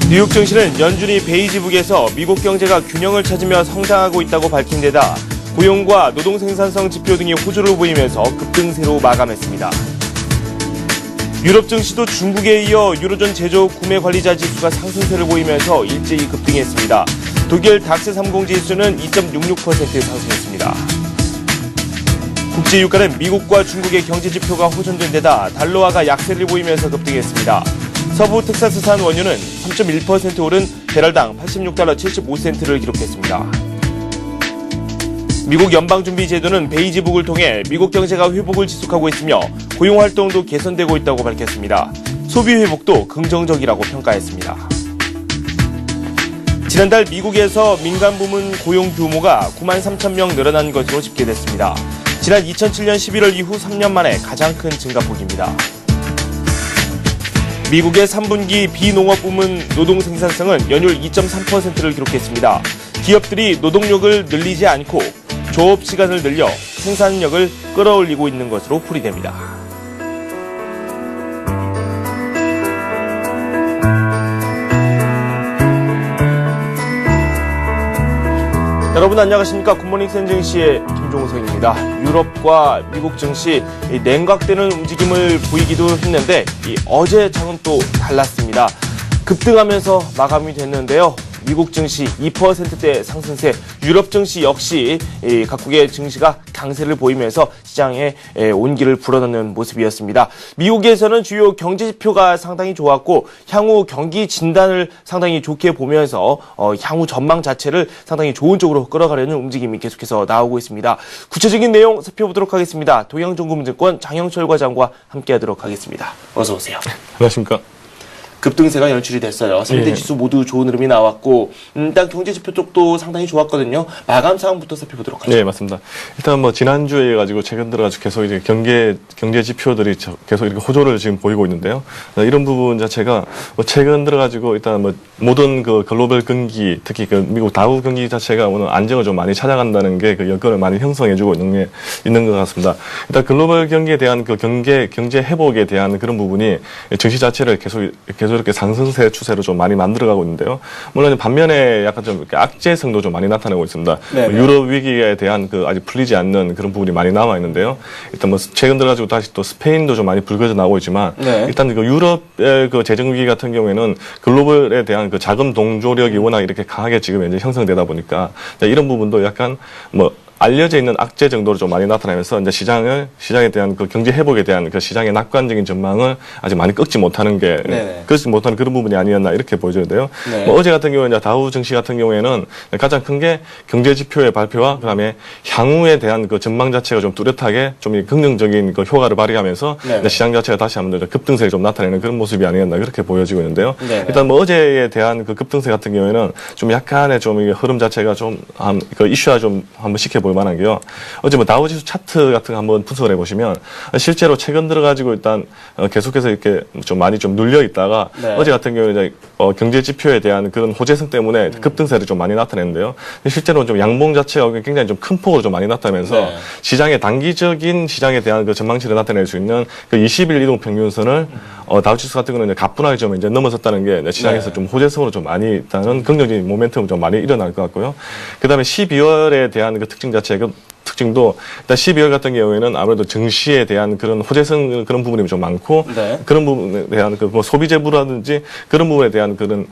뉴욕 증시는 연준이 베이지북에서 미국 경제가 균형을 찾으며 성장하고 있다고 밝힌 데다 고용과 노동 생산성 지표 등이 호조를 보이면서 급등세로 마감했습니다. 유럽 증시도 중국에 이어 유로존 제조업 구매 관리자 지수가 상승세를 보이면서 일제히 급등했습니다. 독일 닥스 30 지수는 2.66% 상승했습니다. 국제 유가는 미국과 중국의 경제 지표가 호전된 데다 달러화가 약세를 보이면서 급등했습니다. 서부 텍사스산 원유는 3.1% 오른 배럴당 86달러 75센트를 기록했습니다. 미국 연방준비제도는 베이지북을 통해 미국 경제가 회복을 지속하고 있으며 고용활동도 개선되고 있다고 밝혔습니다. 소비 회복도 긍정적이라고 평가했습니다. 지난달 미국에서 민간 부문 고용 규모가 9만 3천 명 늘어난 것으로 집계됐습니다. 지난 2007년 11월 이후 3년 만에 가장 큰 증가폭입니다. 미국의 3분기 비농업 부문 노동 생산성은 연율 2.3%를 기록했습니다. 기업들이 노동력을 늘리지 않고 조업 시간을 늘려 생산력을 끌어올리고 있는 것으로 풀이됩니다. 여러분 안녕하십니까. 굿모닝 샌 증시의 김종석입니다. 유럽과 미국 증시 냉각되는 움직임을 보이기도 했는데 어제 장은 또 달랐습니다. 급등하면서 마감이 됐는데요. 미국 증시 2%대 상승세, 유럽 증시 역시 각국의 증시가 강세를 보이면서 시장에 온기를 불어넣는 모습이었습니다. 미국에서는 주요 경제 지표가 상당히 좋았고 향후 경기 진단을 상당히 좋게 보면서 향후 전망 자체를 상당히 좋은 쪽으로 끌어가려는 움직임이 계속해서 나오고 있습니다. 구체적인 내용 살펴보도록 하겠습니다. 동양증권증권 장영철 과장과 함께하도록 하겠습니다. 어서 오세요. 안녕하십니까. 급등세가 연출이 됐어요. 3대 지수 모두 좋은 흐름이 나왔고 일단 경제지표 쪽도 상당히 좋았거든요. 마감 상황부터 살펴보도록 하죠. 네, 맞습니다. 일단 지난주에 가지고 최근 들어가지고 계속 이제 경제 지표들이 계속 이렇게 호조를 지금 보이고 있는데요. 이런 부분 자체가 최근 들어가지고 일단 모든 그 글로벌 경기, 특히 그 미국 다우 경기 자체가 오늘 안정을 좀 많이 찾아간다는 게 그 여건을 많이 형성해주고 있는 것 같습니다. 일단 글로벌 경기에 대한 그 경제 회복에 대한 그런 부분이 증시 자체를 계속 이렇게 상승세 추세로 좀 많이 만들어가고 있는데요. 물론 반면에 약간 좀 이렇게 악재성도 좀 많이 나타나고 있습니다. 유럽 위기에 대한 그 아직 풀리지 않는 그런 부분이 많이 남아 있는데요. 일단 최근 들어가지고 다시 또 스페인도 좀 많이 불거져 나오고 있지만 일단 그 유럽의 그 재정 위기 같은 경우에는 글로벌에 대한 그 자금 동조력이 워낙 이렇게 강하게 지금 현재 형성되다 보니까 이런 부분도 약간 알려져 있는 악재 정도로 좀 많이 나타나면서 이제 시장에 대한 그 경제 회복에 대한 그 시장의 낙관적인 전망을 아직 많이 꺾지 못하는 그런 부분이 아니었나 이렇게 보여져요. 어제 같은 경우에 이제 다우 증시 같은 경우에는 가장 큰 게 경제 지표의 발표와 그다음에 향후에 대한 그 전망 자체가 좀 뚜렷하게 좀 긍정적인 그 효과를 발휘하면서 시장 자체가 다시 한번 급등세를 좀 나타내는 그런 모습이 아니었나 그렇게 보여지고 있는데요. 일단 어제에 대한 그 급등세 같은 경우에는 좀 약간의 좀 흐름 자체가 좀 그 이슈화 좀 한번 시켜 볼 만한 게요. 어제 다우지수 차트 같은 거 한번 분석을 해보시면 실제로 최근 들어가지고 일단 계속해서 이렇게 좀 많이 좀 눌려 있다가 어제 같은 경우는 이제 경제 지표에 대한 그런 호재성 때문에 급등세를 좀 많이 나타냈는데요. 실제로는 좀 양봉 자체가 굉장히 좀 큰 폭으로 좀 많이 나타나면서 시장의 단기적인 시장에 대한 그 전망치를 나타낼 수 있는 그 20일 이동 평균선을 다우지수 같은 경우는 가뿐하게 좀 이제 넘어섰다는 게 시장에서 좀 호재성으로 좀 많이 일단은 긍정적인 모멘텀이 좀 많이 일어날 것 같고요. 그 다음에 12월에 대한 그 특징 자체가 특징도 일단 12월 같은 경우에는 아무래도 증시에 대한 그런 호재성 그런 부분이 좀 많고 그런 부분에 대한 그 소비 재무라든지 그런 부분에 대한 그런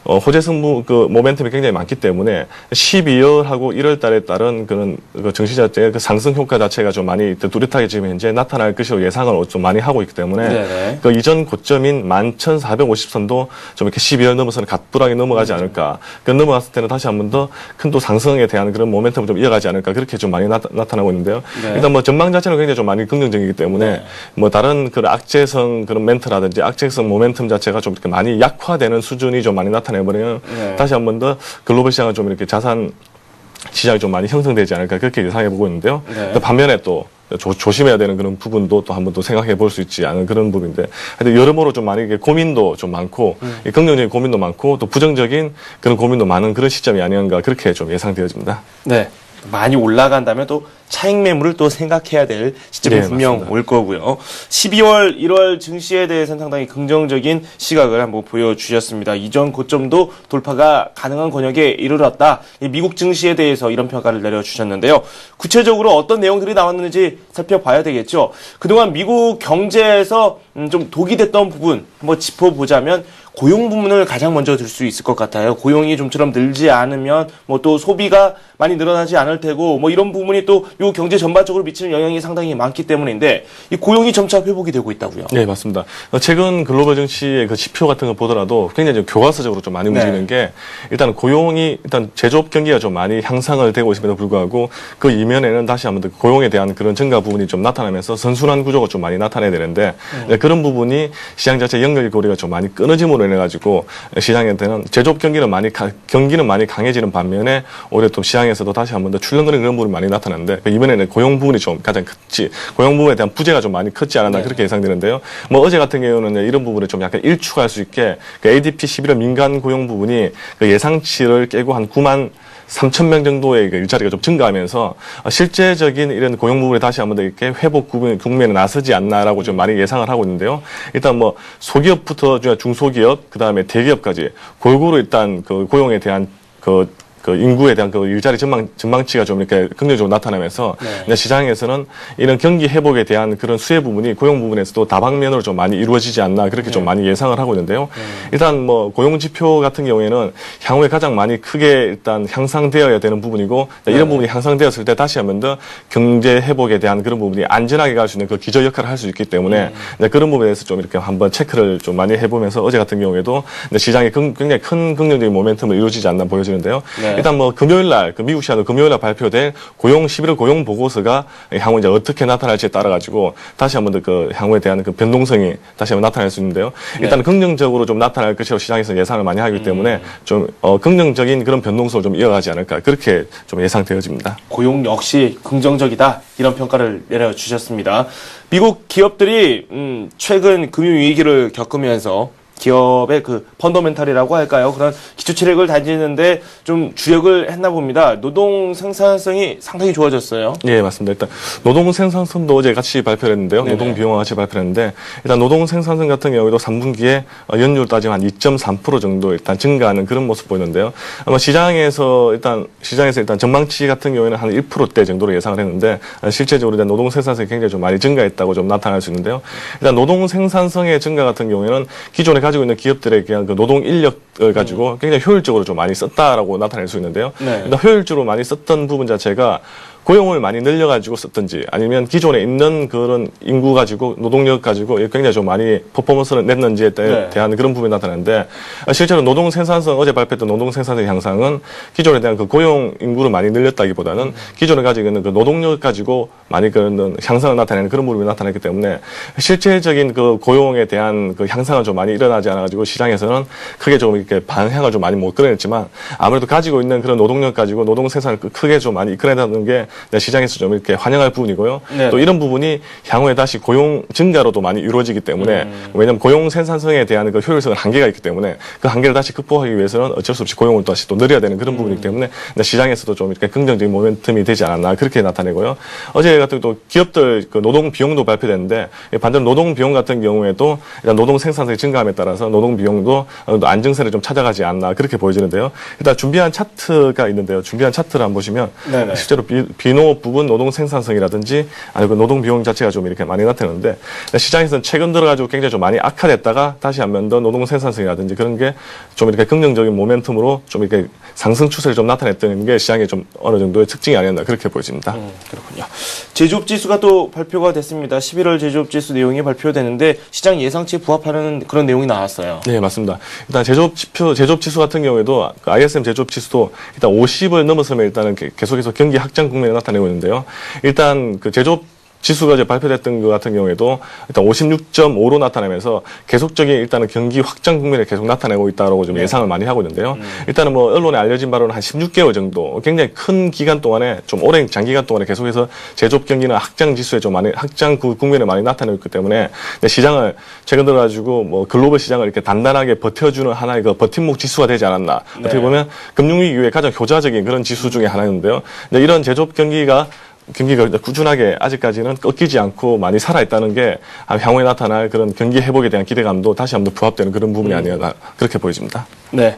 호재성 그 모멘텀이 굉장히 많기 때문에 12월하고 1월 달에 따른 그런 그 증시 자체의 그 상승 효과 자체가 좀 많이 뚜렷하게 지금 현재 나타날 것으로 예상을 좀 많이 하고 있기 때문에 그 이전 고점인 11,450선도 좀 이렇게 12월 넘어서는 가뿐하게 넘어가지 않을까. 그 넘어갔을 때는 다시 한 번 더 큰 또 상승에 대한 그런 모멘텀을 좀 이어가지 않을까. 그렇게 좀 많이 나타나고 있는데요. 일단 전망 자체는 굉장히 좀 많이 긍정적이기 때문에 다른 그런 악재성 그런 멘트라든지 악재성 모멘텀 자체가 좀 이렇게 많이 약화되는 수준이 좀 많이 나타내버리면 다시 한 번 더 글로벌 시장은 좀 이렇게 자산 시장이 좀 많이 형성되지 않을까 그렇게 예상해 보고 있는데요. 반면에 또 조심해야 되는 그런 부분도 또 한번 또 생각해 볼 수 있지 않은 그런 부분인데 하여튼 여러모로 좀 많이 고민도 좀 많고 긍정적인 고민도 많고 또 부정적인 그런 고민도 많은 그런 시점이 아닌가 그렇게 좀 예상되어집니다. 네. 많이 올라간다면 또 차익 매물을 또 생각해야 될 시점이 네, 분명 맞습니다. 올 거고요. 12월, 1월 증시에 대해서는 상당히 긍정적인 시각을 한번 보여주셨습니다. 이전 고점도 돌파가 가능한 권역에 이르렀다. 이 미국 증시에 대해서 이런 평가를 내려주셨는데요. 구체적으로 어떤 내용들이 나왔는지 살펴봐야 되겠죠. 그동안 미국 경제에서 좀 독이 됐던 부분 한번 짚어보자면 고용 부분을 가장 먼저 들 수 있을 것 같아요. 고용이 좀처럼 늘지 않으면 뭐 또 소비가 많이 늘어나지 않을 테고 뭐 이런 부분이 또 미국 경제 전반적으로 미치는 영향이 상당히 많기 때문인데 이 고용이 점차 회복이 되고 있다고요. 네, 맞습니다. 최근 글로벌 증시의 그 지표 같은 거 보더라도 굉장히 좀 교과서적으로 좀 많이 움직이는 게 일단 고용이 일단 제조업 경기가 좀 많이 향상을 되고 있음에도 불구하고 그 이면에는 다시 한번 더 고용에 대한 그런 증가 부분이 좀 나타나면서 선순환 구조가 좀 많이 나타나야 되는데 그런 부분이 시장 자체 연결고리가 좀 많이 끊어짐으로 인해 가지고 시장한테는 제조업 경기는 많이 강해지는 반면에 오히려 또 시장에서도 다시 한번 더 출렁거리는 그런 부분이 많이 나타나는데 이번에는 고용 부분이 좀 가장 크지 고용 부분에 대한 부재가 좀 많이 컸지 않았나 그렇게 예상되는데요. 뭐 어제 같은 경우는 이런 부분을 좀 약간 일축할 수 있게 그 ADP 11월 민간 고용 부분이 그 예상치를 깨고 한 9만 3천 명 정도의 그 일자리가 좀 증가하면서 실제적인 이런 고용 부분에 다시 한번 더 이렇게 회복 국면에 나서지 않나라고 좀 많이 예상을 하고 있는데요. 일단 뭐 소기업부터 중소기업, 그 다음에 대기업까지 골고루 일단 그 고용에 대한 그 인구에 대한 그 일자리 전망치가 좀 이렇게 긍정적으로 나타나면서 시장에서는 이런 경기 회복에 대한 그런 수혜 부분이 고용 부분에서도 다방면으로 좀 많이 이루어지지 않나 그렇게 좀 많이 예상을 하고 있는데요. 일단 뭐 고용 지표 같은 경우에는 향후에 가장 많이 크게 일단 향상되어야 되는 부분이고 이런 부분이 향상되었을 때 다시 한번 더 경제 회복에 대한 그런 부분이 안전하게 갈 수 있는 그 기저 역할을 할 수 있기 때문에 그런 부분에 대해서 좀 이렇게 한번 체크를 좀 많이 해보면서 어제 같은 경우에도 시장에 굉장히 큰 긍정적인 모멘텀을 이루어지지 않나 보여지는데요. 일단 뭐 금요일 날, 그 미국 시간으로 금요일 날 발표될 11월 고용 보고서가 향후 이제 어떻게 나타날지에 따라 가지고 다시 한번 더 그 향후에 대한 그 변동성이 다시 한번 나타날 수 있는데요. 일단 긍정적으로 좀 나타날 것이라고 시장에서 예상을 많이 하기 때문에 좀 긍정적인 그런 변동성을 좀 이어가지 않을까 그렇게 좀 예상되어집니다. 고용 역시 긍정적이다 이런 평가를 내려주셨습니다. 미국 기업들이 최근 금융위기를 겪으면서 기업의 그 펀더멘탈이라고 할까요? 그런 기초 체력을 다지는데 좀 주력을 했나 봅니다. 노동 생산성이 상당히 좋아졌어요. 예, 맞습니다. 일단 노동 생산성도 어제 같이 발표를 했는데요. 네네. 노동 비용과 같이 발표를 했는데 일단 노동 생산성 같은 경우에도 3분기에 연율 따지면 한 2.3% 정도 일단 증가하는 그런 모습 보이는데요. 아마 시장에서 일단 전망치 같은 경우에는 한 1%대 정도로 예상을 했는데 실제적으로 일단 노동 생산성이 굉장히 좀 많이 증가했다고 좀 나타날 수 있는데요. 일단 노동 생산성의 증가 같은 경우에는 기존에 가지고 있는 기업들에 대한 그 노동 인력을 가지고 굉장히 효율적으로 좀 많이 썼다라고 나타낼 수 있는데요. 일단 효율적으로 많이 썼던 부분 자체가 고용을 많이 늘려가지고 썼든지 아니면 기존에 있는 그런 인구 가지고 노동력 가지고 굉장히 좀 많이 퍼포먼스를 냈는지에 대한 그런 부분이 나타나는데 실제로 노동 생산성 어제 발표했던 노동 생산성 향상은 기존에 대한 그 고용 인구를 많이 늘렸다기보다는 기존에 가지고 있는 그 노동력 가지고 많이 그런 향상을 나타내는 그런 부분이 나타났기 때문에 실제적인 그 고용에 대한 그 향상은 좀 많이 일어나지 않아가지고 시장에서는 크게 좀 이렇게 방향을 좀 많이 못 끌어냈지만 아무래도 가지고 있는 그런 노동력 가지고 노동 생산을 크게 좀 많이 이끌어내는 게 시장에서 좀 이렇게 환영할 부분이고요. 또 이런 부분이 향후에 다시 고용 증가로도 많이 이루어지기 때문에 왜냐하면 고용 생산성에 대한 그 효율성은 한계가 있기 때문에 그 한계를 다시 극복하기 위해서는 어쩔 수 없이 고용을 다시 또 늘려야 되는 그런 부분이기 때문에 시장에서도 좀 이렇게 긍정적인 모멘텀이 되지 않았나 그렇게 나타내고요. 어제 같은 또 기업들 그 노동 비용도 발표됐는데 반대로 노동 비용 같은 경우에도 일단 노동 생산성이 증가함에 따라서 노동 비용도 안정세를 좀 찾아가지 않나 그렇게 보여지는데요. 일단 준비한 차트가 있는데요. 준비한 차트를 한번 보시면 실제로 비농업 부분 노동 생산성이라든지 아니면 그 노동 비용 자체가 좀 이렇게 많이 나타나는데 시장에서는 최근 들어가지고 굉장히 좀 많이 악화됐다가 다시 한 번 더 노동 생산성이라든지 그런 게 좀 이렇게 긍정적인 모멘텀으로 좀 이렇게 상승 추세를 좀 나타냈던 게 시장의 좀 어느 정도의 특징이 아니었나 그렇게 보여집니다. 그렇군요. 제조업 지수가 또 발표가 됐습니다. 11월 제조업 지수 내용이 발표되는데 시장 예상치에 부합하는 그런 내용이 나왔어요. 네, 맞습니다. 일단 제조업 지수 같은 경우에도 그 ISM 제조업 지수도 일단 50을 넘어서면 일단은 계속해서 경기 확장 국면에 나타내고 있는데요. 일단 그 제조업 지수가 이제 발표됐던 것 같은 경우에도 일단 56.5로 나타나면서 계속적인 일단은 경기 확장 국면에 계속 나타내고 있다라고 좀 예상을 많이 하고 있는데요. 일단은 뭐 언론에 알려진 바로는 한 16개월 정도 굉장히 큰 기간 동안에 좀 오랜 장기간 동안에 계속해서 제조업 경기는 확장 지수에 좀 많이 확장 국면에 많이 나타내고 있기 때문에 시장을 최근 들어 가지고 뭐 글로벌 시장을 이렇게 단단하게 버텨주는 하나의 그 버팀목 지수가 되지 않았나. 네. 어떻게 보면 금융위기 이후에 가장 효자적인 그런 지수 중에 하나였는데요. 이런 제조업 경기가 꾸준하게 아직까지는 꺾이지 않고 많이 살아있다는 게 향후에 나타날 그런 경기 회복에 대한 기대감도 다시 한번 부합되는 그런 부분이 아니었나 그렇게 보여집니다. 네.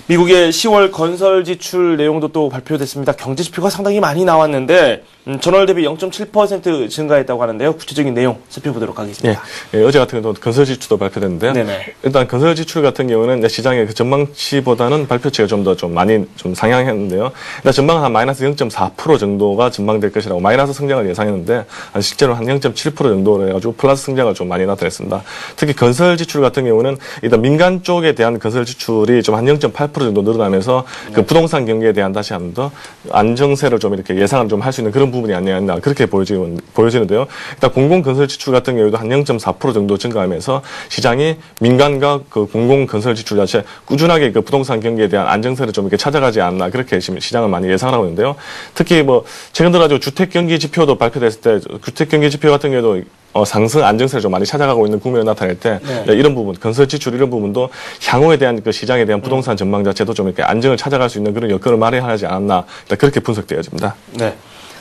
미국의 10월 건설 지출 내용도 또 발표됐습니다. 경제 지표가 상당히 많이 나왔는데 전월 대비 0.7% 증가했다고 하는데요. 구체적인 내용 살펴보도록 하겠습니다. 예, 어제 같은 경우도 건설 지출도 발표됐는데요. 네네. 일단 건설 지출 같은 경우는 시장의 그 전망치보다는 발표치가 좀 더 많이 상향했는데요. 일단 전망은 한 마이너스 0.4% 정도가 전망될 것이라고 마이너스 성장을 예상했는데 실제로 한 0.7% 정도로 해가지고 플러스 성장을 좀 많이 나타냈습니다. 특히 건설 지출 같은 경우는 일단 민간 쪽에 대한 건설 지출이 좀 한 0.8% 정도 늘어나면서 그 부동산 경기에 대한 다시 한 번 더 안정세를 좀 이렇게 예상을 좀 할 수 있는 그런 부분이 아니었나 그렇게 보여지는데요. 일단 공공건설 지출 같은 경우도 한 0.4% 정도 증가하면서 시장이 민간과 그 공공건설 지출 자체 꾸준하게 그 부동산 경기에 대한 안정세를 좀 이렇게 찾아가지 않나 그렇게 시장을 많이 예상하고 있는데요. 특히 뭐 최근 들어 가지고 주택 경기 지표도 발표됐을 때 주택 경기 지표 같은 경우도 상승 안정세를 좀 많이 찾아가고 있는 국면을 나타낼 때 이런 부분 건설 지출 이런 부분도 향후에 대한 그 시장에 대한 부동산 전망 자체도 좀 이렇게 안정을 찾아갈 수 있는 그런 여건을 마련하지 않았나 그렇게 분석되어집니다. 네.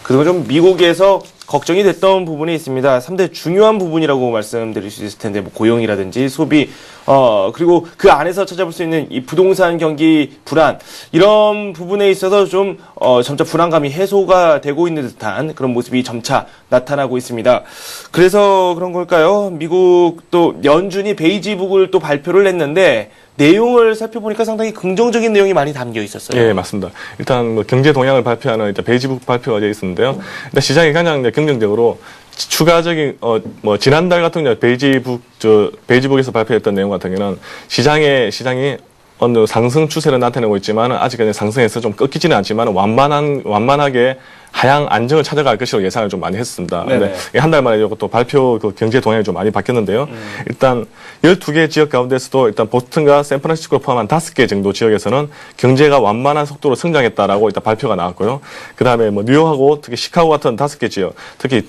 그리고 좀 미국에서 걱정이 됐던 부분이 있습니다. 3대 중요한 부분이라고 말씀드릴 수 있을 텐데, 뭐 고용이라든지 소비, 그리고 그 안에서 찾아볼 수 있는 이 부동산 경기 불안, 이런 부분에 있어서 좀, 점차 불안감이 해소가 되고 있는 듯한 그런 모습이 점차 나타나고 있습니다. 그래서 그런 걸까요? 미국 또 연준이 베이지북을 또 발표를 했는데, 내용을 살펴보니까 상당히 긍정적인 내용이 많이 담겨 있었어요. 예, 맞습니다. 일단 뭐 경제 동향을 발표하는 일단 베이지북 발표가 되어 있었는데요. 일단 시장이 가장 긍정적으로 추가적인 뭐 지난달 같은 경우 베이지북에서 발표했던 내용 같은 경우는 시장이 어느 상승 추세를 나타내고 있지만 아직까지 상승해서 좀 꺾이지는 않지만 완만하게 하향 안정을 찾아갈 것이라고 예상을 좀 많이 했습니다. 근데 한 달 만에 또 발표 그 경제 동향이 좀 많이 바뀌었는데요. 일단 12개 지역 가운데서도 일단 보스턴과 샌프란시스코를 포함한 5개 정도 지역에서는 경제가 완만한 속도로 성장했다라고 일단 발표가 나왔고요. 그다음에 뭐 뉴욕하고 특히 시카고 같은 5개 지역, 특히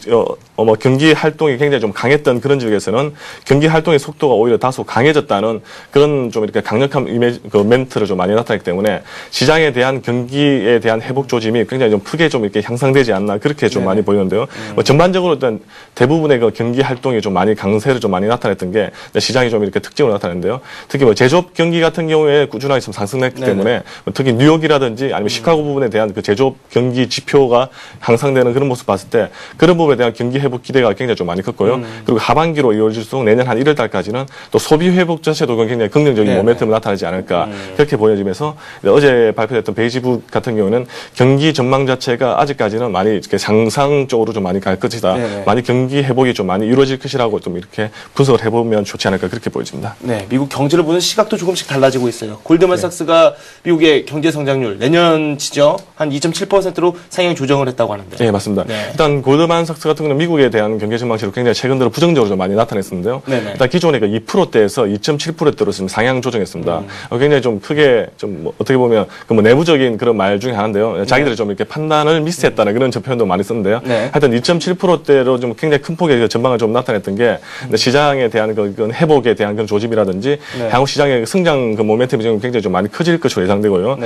뭐 경기 활동이 굉장히 좀 강했던 그런 지역에서는 경기 활동의 속도가 오히려 다소 강해졌다는 그런 좀 이렇게 강력한 그 멘트를 좀 많이 나타냈기 때문에 시장에 대한 경기에 대한 회복 조짐이 굉장히 좀 크게 좀 이렇게 향상되지 않나 그렇게 좀 많이 보이는데요. 뭐 전반적으로 일단 대부분의 그 경기 활동이 좀 많이 강세를 좀 많이 나타냈던 게 시장이 좀 이렇게 특징으로 나타냈는데요. 특히 뭐 제조업 경기 같은 경우에 꾸준하게 좀 상승했기 때문에 특히 뉴욕이라든지 아니면 시카고 부분에 대한 그 제조업 경기 지표가 향상되는 그런 모습 봤을 때 그런 부분에 대한 경기 회복 기대가 굉장히 좀 많이 컸고요. 그리고 하반기로 이어질수록 내년 한 1월 달까지는 또 소비 회복 자체도 굉장히 긍정적인 모멘텀을 나타나지 않을까 그렇게 보여지면서 어제 발표됐던 베이지북 같은 경우는 경기 전망 자체가 아직까지는 많이 이렇게 상상 쪽으로 좀 많이 갈 것이다. 많이 경기 회복이 좀 많이 이루어질 것이라고 좀 이렇게 분석을 해보면 좋지 않을까 그렇게 보여집니다. 네, 미국 경제를 보는 시각도 조금씩 달라지고 있어요. 골드만삭스가 미국의 경제 성장률 내년치죠 한 2.7%로 상향 조정을 했다고 하는데. 네, 맞습니다. 네. 일단 골드만삭스 같은 경우는 미국에 대한 경제 전망치를 굉장히 최근 들어 부정적으로 좀 많이 나타냈었는데요. 일단 기존에 그 2%대에서 2.7%대로 지금 상향 조정했습니다. 굉장히 좀 크게 좀 뭐 어떻게 보면 그 뭐 내부적인 그런 말 중에 하나인데요. 자기들이 좀 이렇게 판단을 미스했다는 그런 표현도 많이 쓰는데요. 하여튼 2.7%대로 좀 굉장히 큰 폭의 그 전망을 좀 나타냈던 게 시장에 대한 그 회복에 대한 그런 조짐이라든지 향후 시장의 그 성장 그 모멘텀이 지금 굉장히 좀 많이 커질 것으로 예상되고요.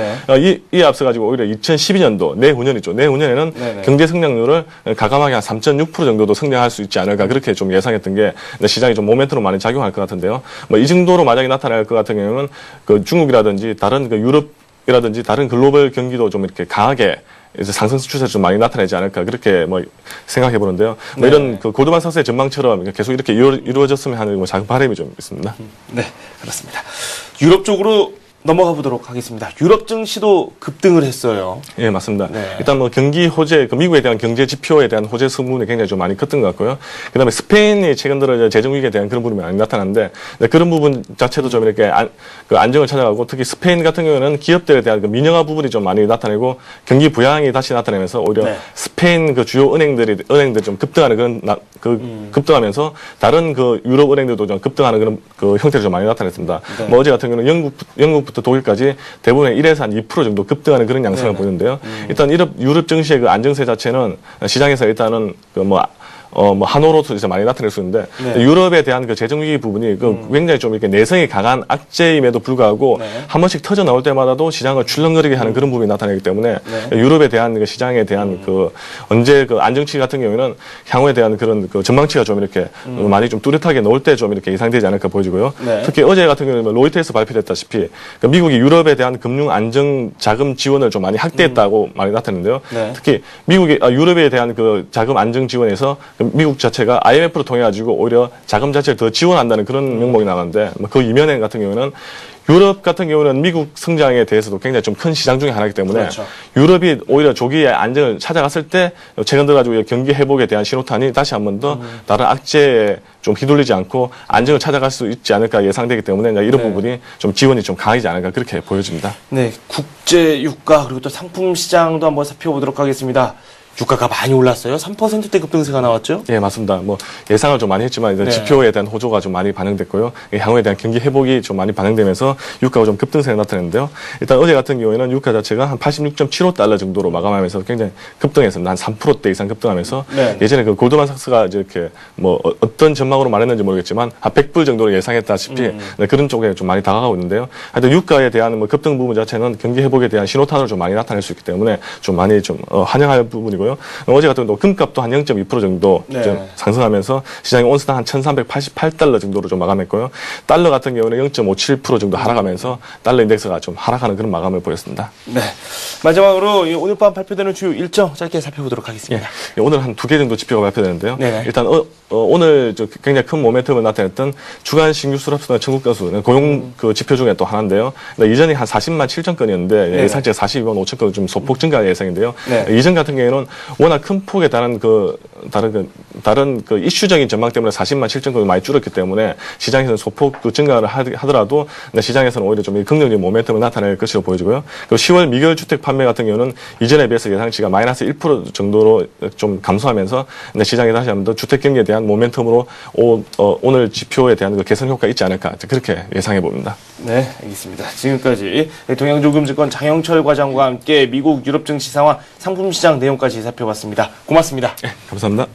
이에 앞서 가지고 오히려 2012년도 내후년이죠. 내후년에는 경제 성장률을 가감하게 한 3.6% 정도도 성장할 수 있지 않을까 그렇게 좀 예상했던 게 시장이 좀 모멘텀으로 많이 작용할 것 같은데요. 뭐 이 정도로 만약에 나타날 것 같은 경우는 그 중국이라든지 다른 그 유럽이라든지 다른 글로벌 경기도 좀 이렇게 강하게 이제 상승 추세가 좀 많이 나타나지 않을까 그렇게 뭐 생각해 보는데요. 뭐 이런 그 골드만삭스의 전망처럼 계속 이렇게 이루어졌으면 하는 뭐 작은 바람이 좀 있습니다. 네, 그렇습니다. 유럽 쪽으로 넘어가 보도록 하겠습니다. 유럽 증시도 급등을 했어요. 예, 맞습니다. 네. 일단 뭐 경기 호재, 미국에 대한 경제 지표에 대한 호재 수분이 굉장히 좀 많이 컸던 것 같고요. 그다음에 스페인이 최근 들어 이제 재정 위기에 대한 그런 부분이 많이 나타났는데 그런 부분 자체도 좀 이렇게 안정을 찾아가고 특히 스페인 같은 경우에는 기업들에 대한 그 민영화 부분이 좀 많이 나타내고 경기 부양이 다시 나타나면서 오히려 네. 스페인 그 주요 은행들이 좀 급등하는 급등하면서 다른 그 유럽 은행들도 좀 급등하는 그런 그 형태를 좀 많이 나타냈습니다. 네. 뭐 어제 같은 경우는 영국부터 독일까지 대부분의 1에서 한 2% 정도 급등하는 그런 양상을 네네. 보이는데요. 일단 유럽 증시의 그 안정세 자체는 시장에서 일단은 한호로서 이제 많이 나타낼 수 있는데 네. 유럽에 대한 그 재정 위기 부분이 굉장히 좀 이렇게 내성이 강한 악재임에도 불구하고 네. 한 번씩 터져 나올 때마다도 시장을 출렁거리게 하는 그런 부분이 나타나기 때문에 네. 유럽에 대한 그 시장에 대한 그 언제 그 안정치 같은 경우에는 향후에 대한 그런 그 전망치가 좀 이렇게 많이 좀 뚜렷하게 나올 때 좀 이렇게 예상되지 않을까 보여지고요. 네. 특히 어제 같은 경우는 로이터에서 발표됐다시피 그 미국이 유럽에 대한 금융 안정 자금 지원을 좀 많이 확대했다고 많이 나타났는데요. 네. 특히 미국이 유럽에 대한 그 자금 안정 지원에서 미국 자체가 IMF로 통해 가지고 오히려 자금 자체를 더 지원한다는 그런 명목이 나왔는데 그 이면에 같은 경우는 유럽 같은 경우는 미국 성장에 대해서도 굉장히 좀 큰 시장 중에 하나이기 때문에 그렇죠. 유럽이 오히려 조기에 안정을 찾아갔을 때 최근 들어가지고 경기 회복에 대한 신호탄이 다시 한 번 더 다른 악재에 좀 휘둘리지 않고 안정을 찾아갈 수 있지 않을까 예상되기 때문에 이런 네. 부분이 좀 지원이 좀 강하지 않을까 그렇게 보여집니다. 네, 국제 유가 그리고 또 상품 시장도 한번 살펴보도록 하겠습니다. 유가가 많이 올랐어요. 3%대 급등세가 나왔죠. 예, 맞습니다. 뭐 예상을 좀 많이 했지만 이제 네. 지표에 대한 호조가 좀 많이 반영됐고요. 향후에 대한 경기 회복이 좀 많이 반영되면서 유가가 좀 급등세가 나타났는데요. 일단 어제 같은 경우에는 유가 자체가 한 86.75달러 정도로 마감하면서 굉장히 급등했습니다. 한 3%대 이상 급등하면서 네. 예전에 그 골드만삭스가 이렇게 뭐 어떤 전망으로 말했는지 모르겠지만 한 100불 정도로 예상했다시피 네, 그런 쪽에 좀 많이 다가가고 있는데요. 하여튼 유가에 대한 뭐 급등 부분 자체는 경기 회복에 대한 신호탄으로 좀 많이 나타낼 수 있기 때문에 좀 많이 좀 환영할 부분이고요. 어제 같은 경우 금값도 한 0.2% 정도 네. 좀 상승하면서 시장이 온스당 한 1,388달러 정도로 좀 마감했고요. 달러 같은 경우는 0.57% 정도 하락하면서 달러 인덱스가 좀 하락하는 그런 마감을 보였습니다. 네. 마지막으로 오늘 밤 발표되는 주요 일정 짧게 살펴보도록 하겠습니다. 예, 오늘 한 2개 정도 지표가 발표되는데요. 네네. 일단 오늘 굉장히 큰 모멘텀을 나타냈던 주간 신규 수납수나 청구 건수 고용 그 지표 중에 또 하나인데요. 이전에 한 40만 7천 건이었는데 네네. 예상치가 42만 5천 건 좀 소폭 증가 예상인데요. 네. 이전 같은 경우에는 워낙 큰 폭의 다른 그 이슈적인 전망 때문에 40만 7천 건이 많이 줄었기 때문에 시장에서는 소폭 그 증가를 하더라도 시장에서는 오히려 좀 긍정적인 모멘텀을 나타낼 것으로 보여지고요. 그리고 10월 미결 주택 판매 같은 경우는 이전에 비해서 예상치가 마이너스 1% 정도로 좀 감소하면서 시장에 다시 한번 더 주택 경기에 대한 모멘텀으로 오늘 지표에 대한 그 개선 효과가 있지 않을까 그렇게 예상해 봅니다. 네, 알겠습니다. 지금까지 동양조금증권 장영철 과장과 함께 미국 유럽 증시 상황, 상품 시장 내용까지 살펴봤습니다. 고맙습니다. 네, 감사합니다.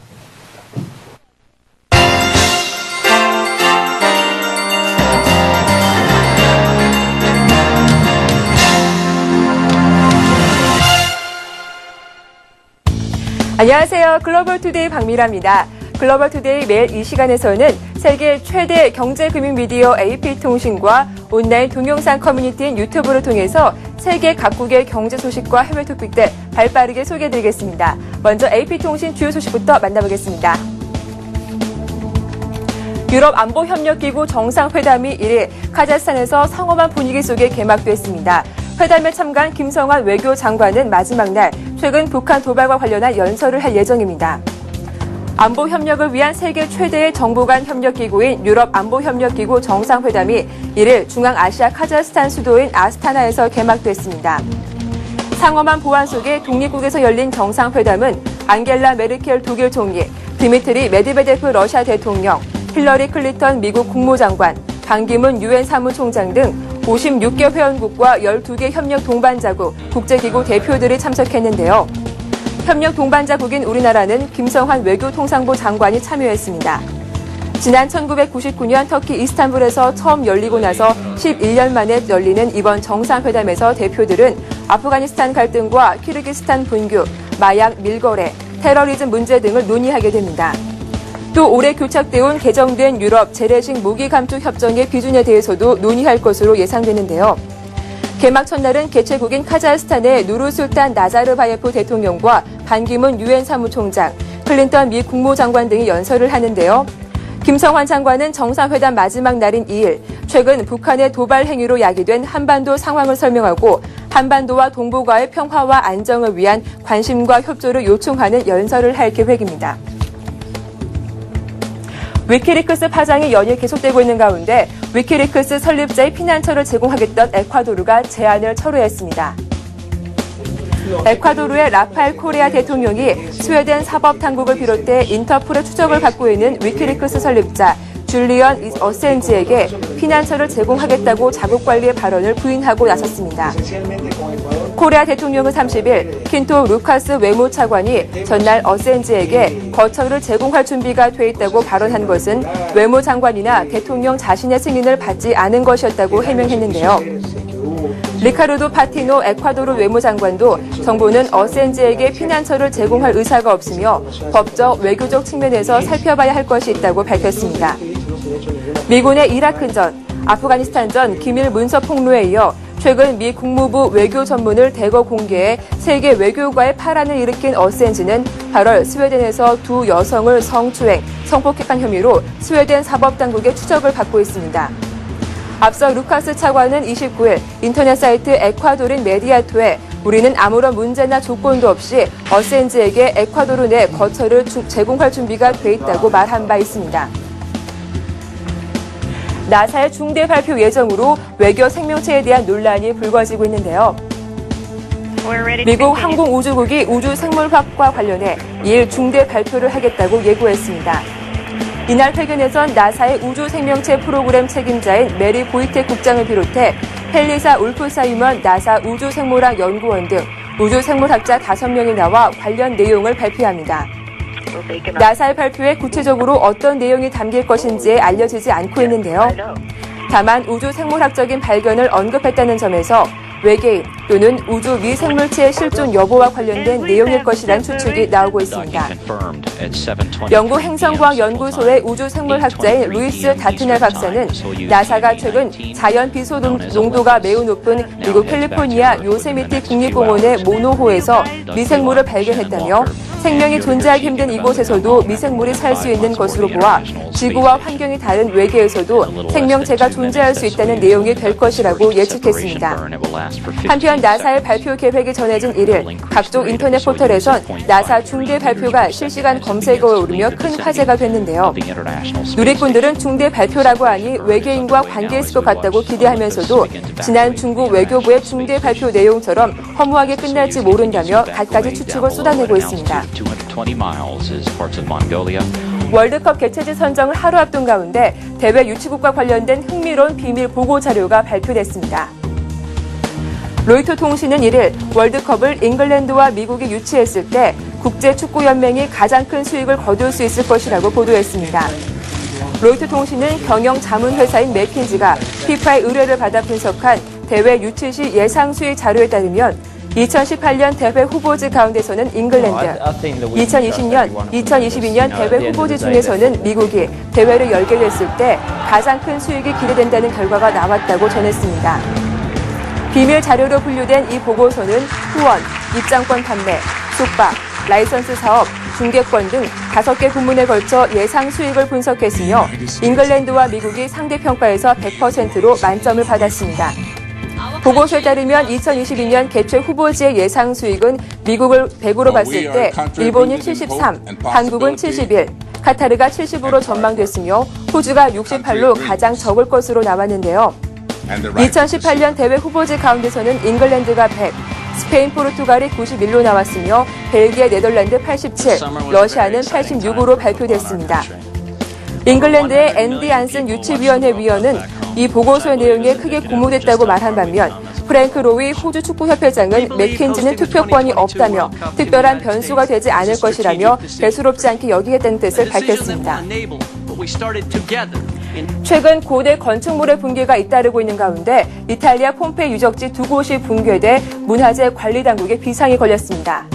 안녕하세요. 글로벌투데이 박미라입니다. 글로벌투데이 매일 이 시간에서는 세계 최대 경제금융 미디어 AP통신과 온라인 동영상 커뮤니티인 유튜브를 통해서 세계 각국의 경제 소식과 해외 토픽들 발빠르게 소개해드리겠습니다. 먼저 AP통신 주요 소식부터 만나보겠습니다. 유럽 안보협력기구 정상회담이 1일 카자흐스탄에서 성엄한 분위기 속에 개막됐습니다. 회담에 참가한 김성환 외교장관은 마지막 날 최근 북한 도발과 관련한 연설을 할 예정입니다. 안보 협력을 위한 세계 최대의 정보 간 협력기구인 유럽 안보협력기구 정상회담이 1일 중앙아시아 카자흐스탄 수도인 아스타나에서 개막됐습니다. 상엄한 보안 속에 독립국에서 열린 정상회담은 안겔라 메르켈 독일 총리, 드미트리 메드베데프 러시아 대통령, 힐러리 클린턴 미국 국무장관, 반기문 유엔 사무총장 등 56개 회원국과 12개 협력 동반자국, 국제기구 대표들이 참석했는데요. 협력 동반자국인 우리나라는 김성환 외교통상부 장관이 참여했습니다. 지난 1999년 터키 이스탄불에서 처음 열리고 나서 11년 만에 열리는 이번 정상회담에서 대표들은 아프가니스탄 갈등과 키르기스탄 분규, 마약 밀거래, 테러리즘 문제 등을 논의하게 됩니다. 또 올해 교착돼 온 개정된 유럽 재래식 무기 감축 협정의 비준에 대해서도 논의할 것으로 예상되는데요. 개막 첫날은 개최국인 카자흐스탄의 누르술탄 나자르바예프 대통령과 반기문 유엔 사무총장, 클린턴 미 국무장관 등이 연설을 하는데요. 김성환 장관은 정상회담 마지막 날인 2일 최근 북한의 도발 행위로 야기된 한반도 상황을 설명하고 한반도와 동북아의 평화와 안정을 위한 관심과 협조를 요청하는 연설을 할 계획입니다. 위키리크스 파장이 연일 계속되고 있는 가운데 위키리크스 설립자의 피난처를 제공하겠던 에콰도르가 제안을 철회했습니다. 에콰도르의 라파엘 코레아 대통령이 스웨덴 사법당국을 비롯해 인터폴의 추적을 받고 있는 위키리크스 설립자 줄리언 어센지에게 피난처를 제공하겠다고 자국관리의 발언을 부인하고 나섰습니다. 코레아 대통령은 30일 킨토 루카스 외무차관이 전날 어센지에게 거처를 제공할 준비가 돼 있다고 발언한 것은 외무장관이나 대통령 자신의 승인을 받지 않은 것이었다고 해명했는데요. 리카르도 파티노 에콰도르 외무장관도 정부는 어센지에게 피난처를 제공할 의사가 없으며 법적, 외교적 측면에서 살펴봐야 할 것이 있다고 밝혔습니다. 미군의 이라크전, 아프가니스탄전 기밀 문서 폭로에 이어 최근 미 국무부 외교 전문을 대거 공개해 세계 외교가의 파란을 일으킨 어센지는 8월 스웨덴에서 두 여성을 성추행, 성폭행한 혐의로 스웨덴 사법당국의 추적을 받고 있습니다. 앞서 루카스 차관은 29일 인터넷 사이트 에콰도르 메디아토에 우리는 아무런 문제나 조건도 없이 어센지에게 에콰도르 내 거처를 제공할 준비가 돼 있다고 말한 바 있습니다. 나사의 중대 발표 예정으로 외교 생명체에 대한 논란이 불거지고 있는데요. 미국 항공우주국이 우주생물학과 관련해 2일 중대 발표를 하겠다고 예고했습니다. 이날 회견에선 나사의 우주생명체 프로그램 책임자인 메리 보이텍 국장을 비롯해 헬리사 울프사이먼 나사 우주생물학 연구원 등 우주생물학자 5명이 나와 관련 내용을 발표합니다. 나사의 발표에 구체적으로 어떤 내용이 담길 것인지 알려지지 않고 있는데요. 다만 우주생물학적인 발견을 언급했다는 점에서 외계인 또는 우주 미생물체의 실존 여부와 관련된 내용일 것이란 추측이 나오고 있습니다. 영국 행성과학연구소의 우주생물학자인 루이스 다트넬 박사는 나사가 최근 자연 비소 농도가 매우 높은 미국 캘리포니아 요세미티 국립공원의 모노호에서 미생물을 발견했다며 생명이 존재하기 힘든 이곳에서도 미생물이 살 수 있는 것으로 보아 지구와 환경이 다른 외계에서도 생명체가 존재할 수 있다는 내용이 될 것이라고 예측했습니다. 한편 나사의 발표 계획이 전해진 1일 각종 인터넷 포털에선 나사 중대 발표가 실시간 검색어에 오르며 큰 화제가 됐는데요. 누리꾼들은 중대 발표라고 하니 외계인과 관계 있을 것 같다고 기대하면서도 지난 중국 외교부의 중대 발표 내용처럼 허무하게 끝날지 모른다며 갖가지 추측을 쏟아내고 있습니다. 월드컵 개최지 선정을 하루 앞둔 가운데 대회 유치국과 관련된 흥미로운 비밀 보고 자료가 발표됐습니다. 로이터 통신은 1일 월드컵을 잉글랜드와 미국이 유치했을 때 국제축구연맹이 가장 큰 수익을 거둘 수 있을 것이라고 보도했습니다. 로이터 통신은 경영 자문회사인 맥킨지가 FIFA의 의뢰를 받아 분석한 대회 유치 시 예상 수익 자료에 따르면 2018년 대회 후보지 가운데서는 잉글랜드, 2020년, 2022년 대회 후보지 중에서는 미국이 대회를 열게 됐을 때 가장 큰 수익이 기대된다는 결과가 나왔다고 전했습니다. 비밀 자료로 분류된 이 보고서는 후원, 입장권 판매, 숙박, 라이선스 사업, 중개권 등 5개 부문에 걸쳐 예상 수익을 분석했으며 잉글랜드와 미국이 상대평가에서 100%로 만점을 받았습니다. 보고서에 따르면 2022년 개최 후보지의 예상 수익은 미국을 100으로 봤을 때 일본이 73, 한국은 71, 카타르가 70으로 전망됐으며 호주가 68로 가장 적을 것으로 나왔는데요. 2018년 대회 후보지 가운데서는 잉글랜드가 100, 스페인, 포르투갈이 91로 나왔으며 벨기에, 네덜란드 87, 러시아는 86으로 발표됐습니다. 잉글랜드의 앤디 안슨 유치위원회 위원은 이 보고서의 내용에 크게 고무됐다고 말한 반면 프랭크 로이 호주 축구협회장은 맥킨지는 투표권이 없다며 특별한 변수가 되지 않을 것이라며 대수롭지 않게 여기겠다는 뜻을 밝혔습니다. 최근 고대 건축물의 붕괴가 잇따르고 있는 가운데 이탈리아 폼페이 유적지 2곳이 붕괴돼 문화재 관리 당국에 비상이 걸렸습니다.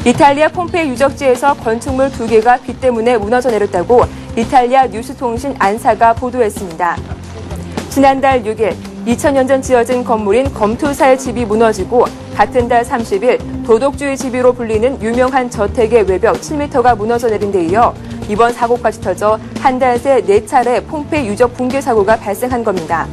이탈리아 폼페이 유적지에서 건축물 2개가 비 때문에 무너져 내렸다고 이탈리아 뉴스통신 안사가 보도했습니다. 지난달 6일 2000년 전 지어진 건물인 검투사의 집이 무너지고 같은 달 30일 도덕주의 집이로 불리는 유명한 저택의 외벽 7m가 무너져 내린 데 이어 이번 사고까지 터져 한 달 새 4차례 폼페이 유적 붕괴 사고가 발생한 겁니다.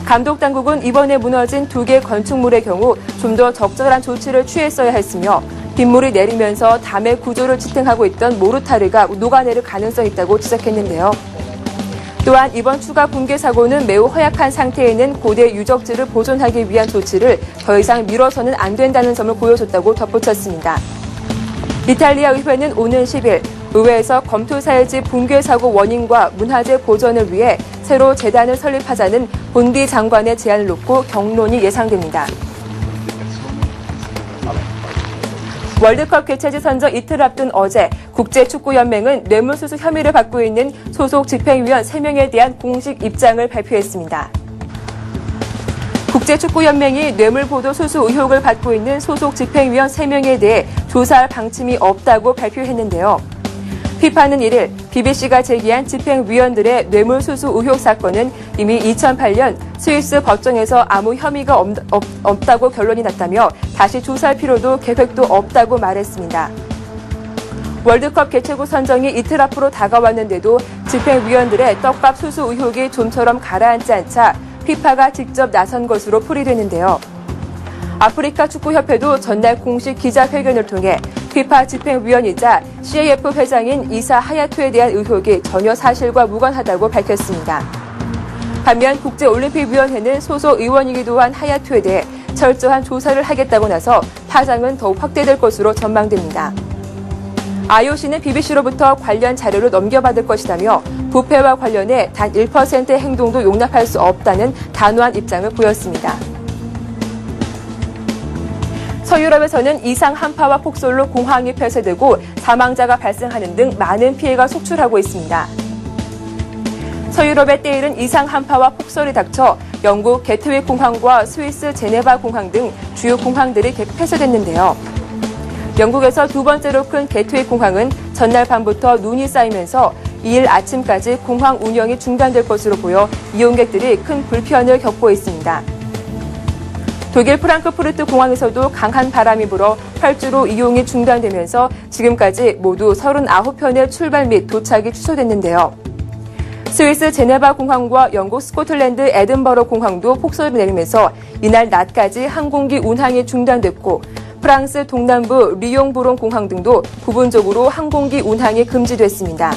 감독 당국은 이번에 무너진 2개 건축물의 경우 좀 더 적절한 조치를 취했어야 했으며 빗물이 내리면서 담의 구조를 지탱하고 있던 모르타르가 녹아내릴 가능성이 있다고 지적했는데요. 또한 이번 추가 붕괴 사고는 매우 허약한 상태에 있는 고대 유적지를 보존하기 위한 조치를 더 이상 미뤄서는 안 된다는 점을 보여줬다고 덧붙였습니다. 이탈리아 의회는 오는 10일 의회에서 검토사일지 붕괴 사고 원인과 문화재 보전을 위해 새로 재단을 설립하자는 본디 장관의 제안을 놓고 격론이 예상됩니다. 월드컵 개최지 선정 이틀 앞둔 어제 국제축구연맹은 뇌물수수 혐의를 받고 있는 소속 집행위원 3명에 대한 공식 입장을 발표했습니다. 국제축구연맹이 뇌물보도 수수 의혹을 받고 있는 소속 집행위원 3명에 대해 조사할 방침이 없다고 발표했는데요. 피파는 1일 BBC가 제기한 집행위원들의 뇌물수수 의혹 사건은 이미 2008년 스위스 법정에서 아무 혐의가 없다고 결론이 났다며 다시 조사할 필요도 계획도 없다고 말했습니다. 월드컵 개최국 선정이 이틀 앞으로 다가왔는데도 집행위원들의 떡밥 수수 의혹이 좀처럼 가라앉지 않자 피파가 직접 나선 것으로 풀이되는데요. 아프리카 축구협회도 전날 공식 기자회견을 통해 피파 집행위원이자 CAF 회장인 이사 하야토에 대한 의혹이 전혀 사실과 무관하다고 밝혔습니다. 반면 국제올림픽위원회는 소속 의원이기도 한 하야토에 대해 철저한 조사를 하겠다고 나서 파장은 더욱 확대될 것으로 전망됩니다. IOC는 BBC로부터 관련 자료를 넘겨받을 것이라며 부패와 관련해 단 1%의 행동도 용납할 수 없다는 단호한 입장을 보였습니다. 서유럽에서는 이상 한파와 폭설로 공항이 폐쇄되고 사망자가 발생하는 등 많은 피해가 속출하고 있습니다. 서유럽의 때이른 이상 한파와 폭설이 닥쳐 영국 게트윅 공항과 스위스 제네바 공항 등 주요 공항들이 폐쇄됐는데요. 영국에서 두 번째로 큰 게트윅 공항은 전날 밤부터 눈이 쌓이면서 2일 아침까지 공항 운영이 중단될 것으로 보여 이용객들이 큰 불편을 겪고 있습니다. 독일 프랑크푸르트 공항에서도 강한 바람이 불어 8주로 이용이 중단되면서 지금까지 모두 39편의 출발 및 도착이 취소됐는데요. 스위스 제네바 공항과 영국 스코틀랜드 에든버러 공항도 폭설이 내리면서 이날 낮까지 항공기 운항이 중단됐고 프랑스 동남부 리옹-브론 공항 등도 부분적으로 항공기 운항이 금지됐습니다.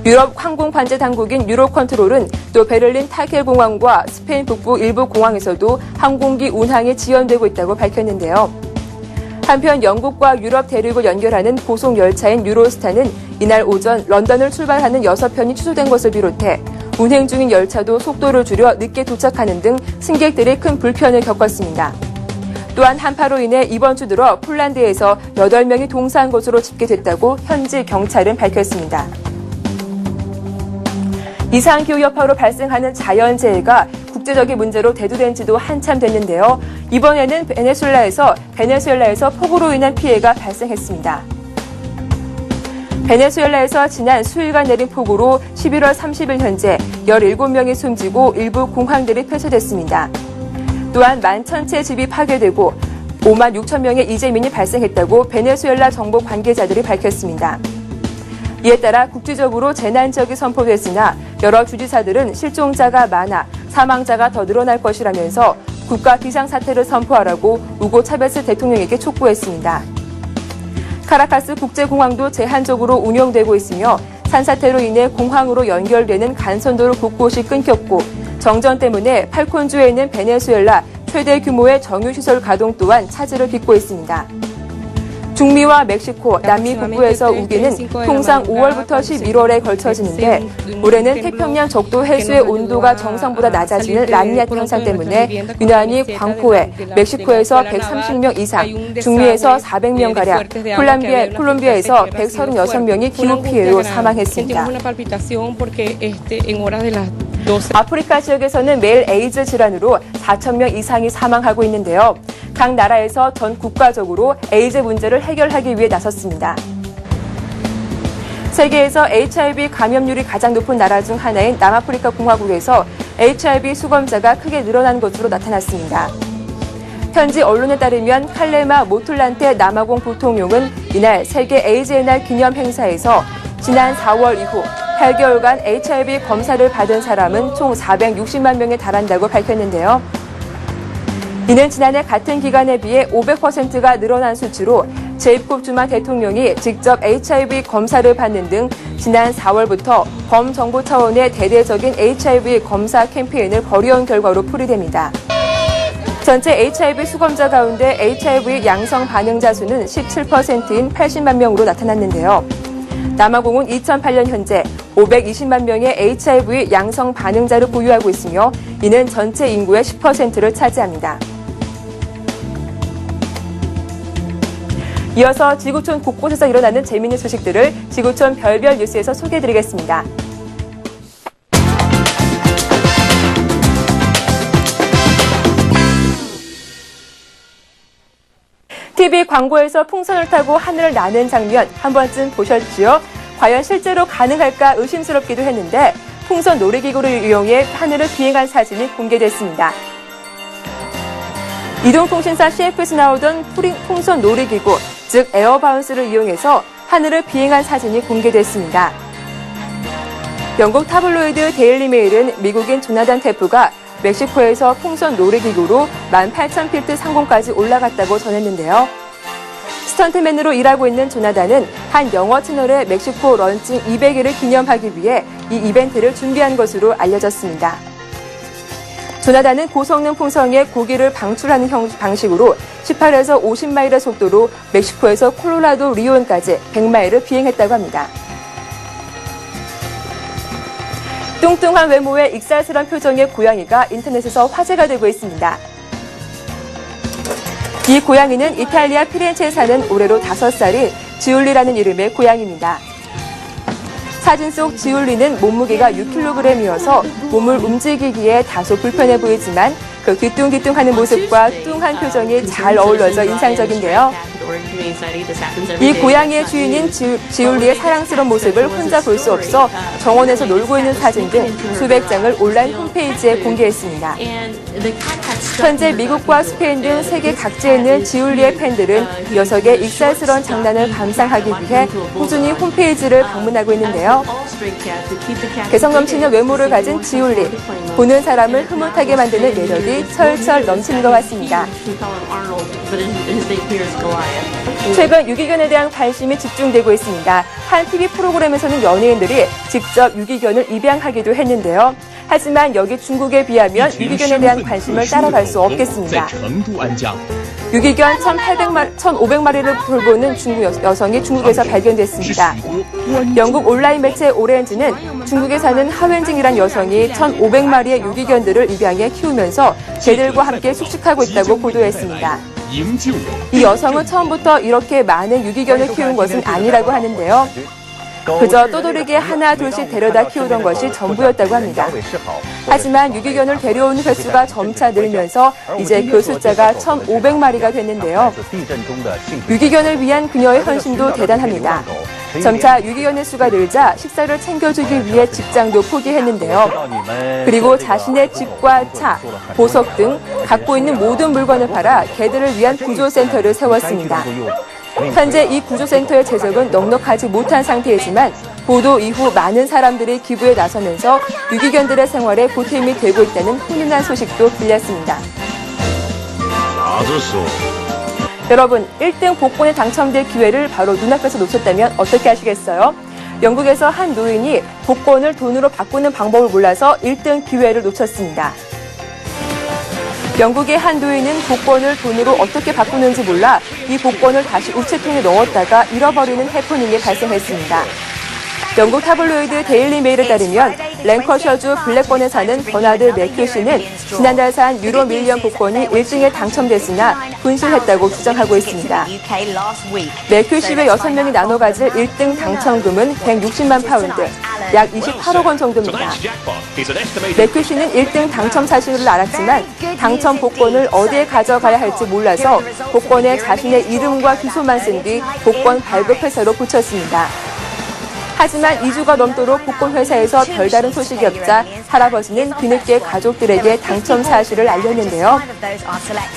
유럽 항공관제 당국인 유로컨트롤은 또 베를린 타켈 공항과 스페인 북부 일부 공항에서도 항공기 운항이 지연되고 있다고 밝혔는데요. 한편 영국과 유럽 대륙을 연결하는 고속 열차인 유로스타는 이날 오전 런던을 출발하는 6편이 취소된 것을 비롯해 운행 중인 열차도 속도를 줄여 늦게 도착하는 등 승객들이 큰 불편을 겪었습니다. 또한 한파로 인해 이번 주 들어 폴란드에서 8명이 동사한 것으로 집계됐다고 현지 경찰은 밝혔습니다. 이상기후 여파로 발생하는 자연재해가 국제적인 문제로 대두된 지도 한참 됐는데요. 이번에는 베네수엘라에서 폭우로 인한 피해가 발생했습니다. 베네수엘라에서 지난 수일간 내린 폭우로 11월 30일 현재 17명이 숨지고 일부 공항들이 폐쇄됐습니다. 또한 11,000채 집이 파괴되고 5만 6천 명의 이재민이 발생했다고 베네수엘라 정부 관계자들이 밝혔습니다. 이에 따라 국지적으로 재난지역이 선포됐으나 여러 주지사들은 실종자가 많아 사망자가 더 늘어날 것이라면서 국가 비상사태를 선포하라고 우고 차베스 대통령에게 촉구했습니다. 카라카스 국제공항도 제한적으로 운영되고 있으며 산사태로 인해 공항으로 연결되는 간선도로 곳곳이 끊겼고 정전 때문에 팔콘주에 있는 베네수엘라 최대 규모의 정유시설 가동 또한 차질을 빚고 있습니다. 중미와 멕시코, 남미 북부에서 우기는 통상 5월부터 11월에 걸쳐지는데 올해는 태평양 적도 해수의 온도가 정상보다 낮아지는 라니냐 현상 때문에 유난히 광포에 멕시코에서 130명 이상, 중미에서 400명가량, 콜롬비아에서 136명이 기후 피해로 사망했습니다. 아프리카 지역에서는 매일 에이즈 질환으로 4,000명 이상이 사망하고 있는데요. 각 나라에서 전 국가적으로 에이즈 문제를 해결하기 위해 나섰습니다. 세계에서 HIV 감염률이 가장 높은 나라 중 하나인 남아프리카 공화국에서 HIV 수감자가 크게 늘어난 것으로 나타났습니다. 현지 언론에 따르면 칼레마 모툴란테 남아공 부통령은 이날 세계 에이즈의 날 기념 행사에서 지난 4월 이후 8개월간 HIV 검사를 받은 사람은 총 460만 명에 달한다고 밝혔는데요. 이는 지난해 같은 기간에 비해 500%가 늘어난 수치로 제이콥 주마 대통령이 직접 HIV 검사를 받는 등 지난 4월부터 범정부 차원의 대대적인 HIV 검사 캠페인을 벌여온 결과로 풀이됩니다. 전체 HIV 수검자 가운데 HIV 양성 반응자 수는 17%인 80만 명으로 나타났는데요. 남아공은 2008년 현재 520만 명의 HIV 양성 반응자를 보유하고 있으며 이는 전체 인구의 10%를 차지합니다. 이어서 지구촌 곳곳에서 일어나는 재미있는 소식들을 지구촌 별별 뉴스에서 소개해드리겠습니다. TV 광고에서 풍선을 타고 하늘을 나는 장면 한 번쯤 보셨지요? 과연 실제로 가능할까 의심스럽기도 했는데 풍선 놀이기구를 이용해 하늘을 비행한 사진이 공개됐습니다. 이동통신사 CF에서 나오던 풍선 놀이기구, 즉 에어바운스를 이용해서 하늘을 비행한 사진이 공개됐습니다. 영국 타블로이드 데일리 메일은 미국인 조나단 테프가 멕시코에서 풍선 놀이기구로 18,000피트 상공까지 올라갔다고 전했는데요. 스턴트맨으로 일하고 있는 조나단은 한 영어 채널의 멕시코 런칭 200일을 기념하기 위해 이 이벤트를 준비한 것으로 알려졌습니다. 조나단은 고성능 풍선에 고기를 방출하는 방식으로 18에서 50마일의 속도로 멕시코에서 콜로라도 리온까지 100마일을 비행했다고 합니다. 뚱뚱한 외모에 익살스러운 표정의 고양이가 인터넷에서 화제가 되고 있습니다. 이 고양이는 이탈리아 피렌체에 사는 올해로 5살인 지울리라는 이름의 고양이입니다. 사진 속 지울리는 몸무게가 6kg이어서 몸을 움직이기에 다소 불편해 보이지만 그 뒤뚱뒤뚱하는 모습과 뚱한 표정이 잘 어울려서 인상적인데요. 이 고양이의 주인인 지울리의 사랑스러운 모습을 혼자 볼 수 없어 정원에서 놀고 있는 사진 등 수백 장을 온라인 홈페이지에 공개했습니다. 현재 미국과 스페인 등 세계 각지에 있는 지울리의 팬들은 녀석의 익살스러운 장난을 감상하기 위해 꾸준히 홈페이지를 방문하고 있는데요. 개성 넘치는 외모를 가진 지울리, 보는 사람을 흐뭇하게 만드는 매력이 철철 넘치는 것 같습니다. 최근 유기견에 대한 관심이 집중되고 있습니다. 한 TV 프로그램에서는 연예인들이 직접 유기견을 입양하기도 했는데요. 하지만 여기 중국에 비하면 유기견에 대한 관심을 따라갈 수 없겠습니다. 유기견 1,500마리를 돌보는 중국 여성이 중국에서 발견됐습니다. 영국 온라인 매체 오렌지는 중국에 사는 하웬징이란 여성이 1,500마리의 유기견들을 입양해 키우면서 개들과 함께 숙식하고 있다고 보도했습니다. 이 여성은 처음부터 이렇게 많은 유기견을 키운 것은 아니라고 하는데요. 그저 떠돌이게 하나 둘씩 데려다 키우던 것이 전부였다고 합니다. 하지만 유기견을 데려온 횟수가 점차 늘면서 이제 그 숫자가 1,500마리가 됐는데요. 유기견을 위한 그녀의 헌신도 대단합니다. 점차 유기견의 수가 늘자 식사를 챙겨주기 위해 직장도 포기했는데요. 그리고 자신의 집과 차, 보석 등 갖고 있는 모든 물건을 팔아 개들을 위한 구조센터를 세웠습니다. 현재 이 구조센터의 재정은 넉넉하지 못한 상태이지만 보도 이후 많은 사람들이 기부에 나서면서 유기견들의 생활에 보탬이 되고 있다는 훈훈한 소식도 들렸습니다. 여러분, 1등 복권에 당첨될 기회를 바로 눈앞에서 놓쳤다면 어떻게 하시겠어요? 영국에서 한 노인이 복권을 돈으로 바꾸는 방법을 몰라서 1등 기회를 놓쳤습니다. 영국의 한 노인은 복권을 돈으로 어떻게 바꾸는지 몰라 이 복권을 다시 우체통에 넣었다가 잃어버리는 해프닝이 발생했습니다. 영국 타블로이드 데일리 메일에 따르면 랭커셔주 블랙번에 사는 버나드 매큐 씨는 지난달 산 유로 밀리언 복권이 1등에 당첨됐으나 분실했다고 주장하고 있습니다. 매큐 씨의 6명이 나눠 가질 1등 당첨금은 160만 파운드, 약 28억 원 정도입니다. 매큐 씨는 1등 당첨 사실을 알았지만 당첨 복권을 어디에 가져가야 할지 몰라서 복권에 자신의 이름과 주소만 쓴 뒤 복권 발급 회사로 붙였습니다. 하지만 2주가 넘도록 복권 회사에서 별다른 소식이 없자 할아버지는 뒤늦게 가족들에게 당첨 사실을 알렸는데요.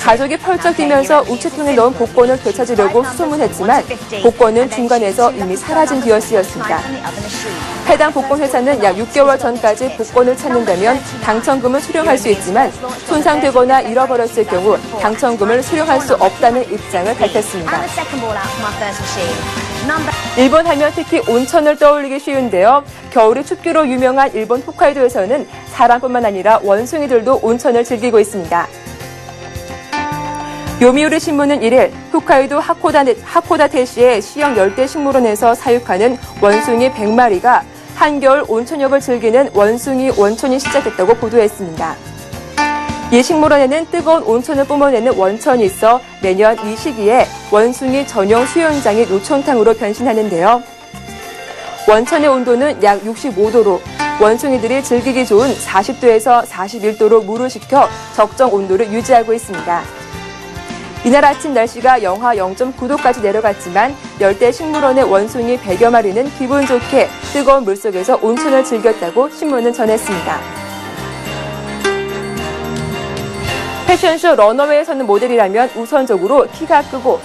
가족이 펄쩍 뛰면서 우체통에 넣은 복권을 되찾으려고 수소문했지만 복권은 중간에서 이미 사라진 뒤였습니다. 해당 복권 회사는 약 6개월 전까지 복권을 찾는다면 당첨금을 수령할 수 있지만 손상되거나 잃어버렸을 경우 당첨금을 수령할 수 없다는 입장을 밝혔습니다. 일본 하면 특히 온천을 떠올리기 쉬운데요. 겨울이 춥기로 유명한 일본 홋카이도에서는 사람뿐만 아니라 원숭이들도 온천을 즐기고 있습니다. 요미우리 신문은 1일 홋카이도 하코다테시의 시형 열대 식물원에서 사육하는 원숭이 100마리가 한겨울 온천浴을 즐기는 원숭이 원촌이 시작됐다고 보도했습니다. 이 식물원에는 뜨거운 온천을 뿜어내는 원천이 있어 매년 이 시기에 원숭이 전용 수영장이 노천탕으로 변신하는데요. 원천의 온도는 약 65도로 원숭이들이 즐기기 좋은 40도에서 41도로 물을 식혀 적정 온도를 유지하고 있습니다. 이날 아침 날씨가 영하 0.9도까지 내려갔지만 열대 식물원의 원숭이 100여 마리는 기분 좋게 뜨거운 물속에서 온천을 즐겼다고 신문은 전했습니다. 패션쇼 런어웨이에 서는 모델이라면 우선적으로 키가 크고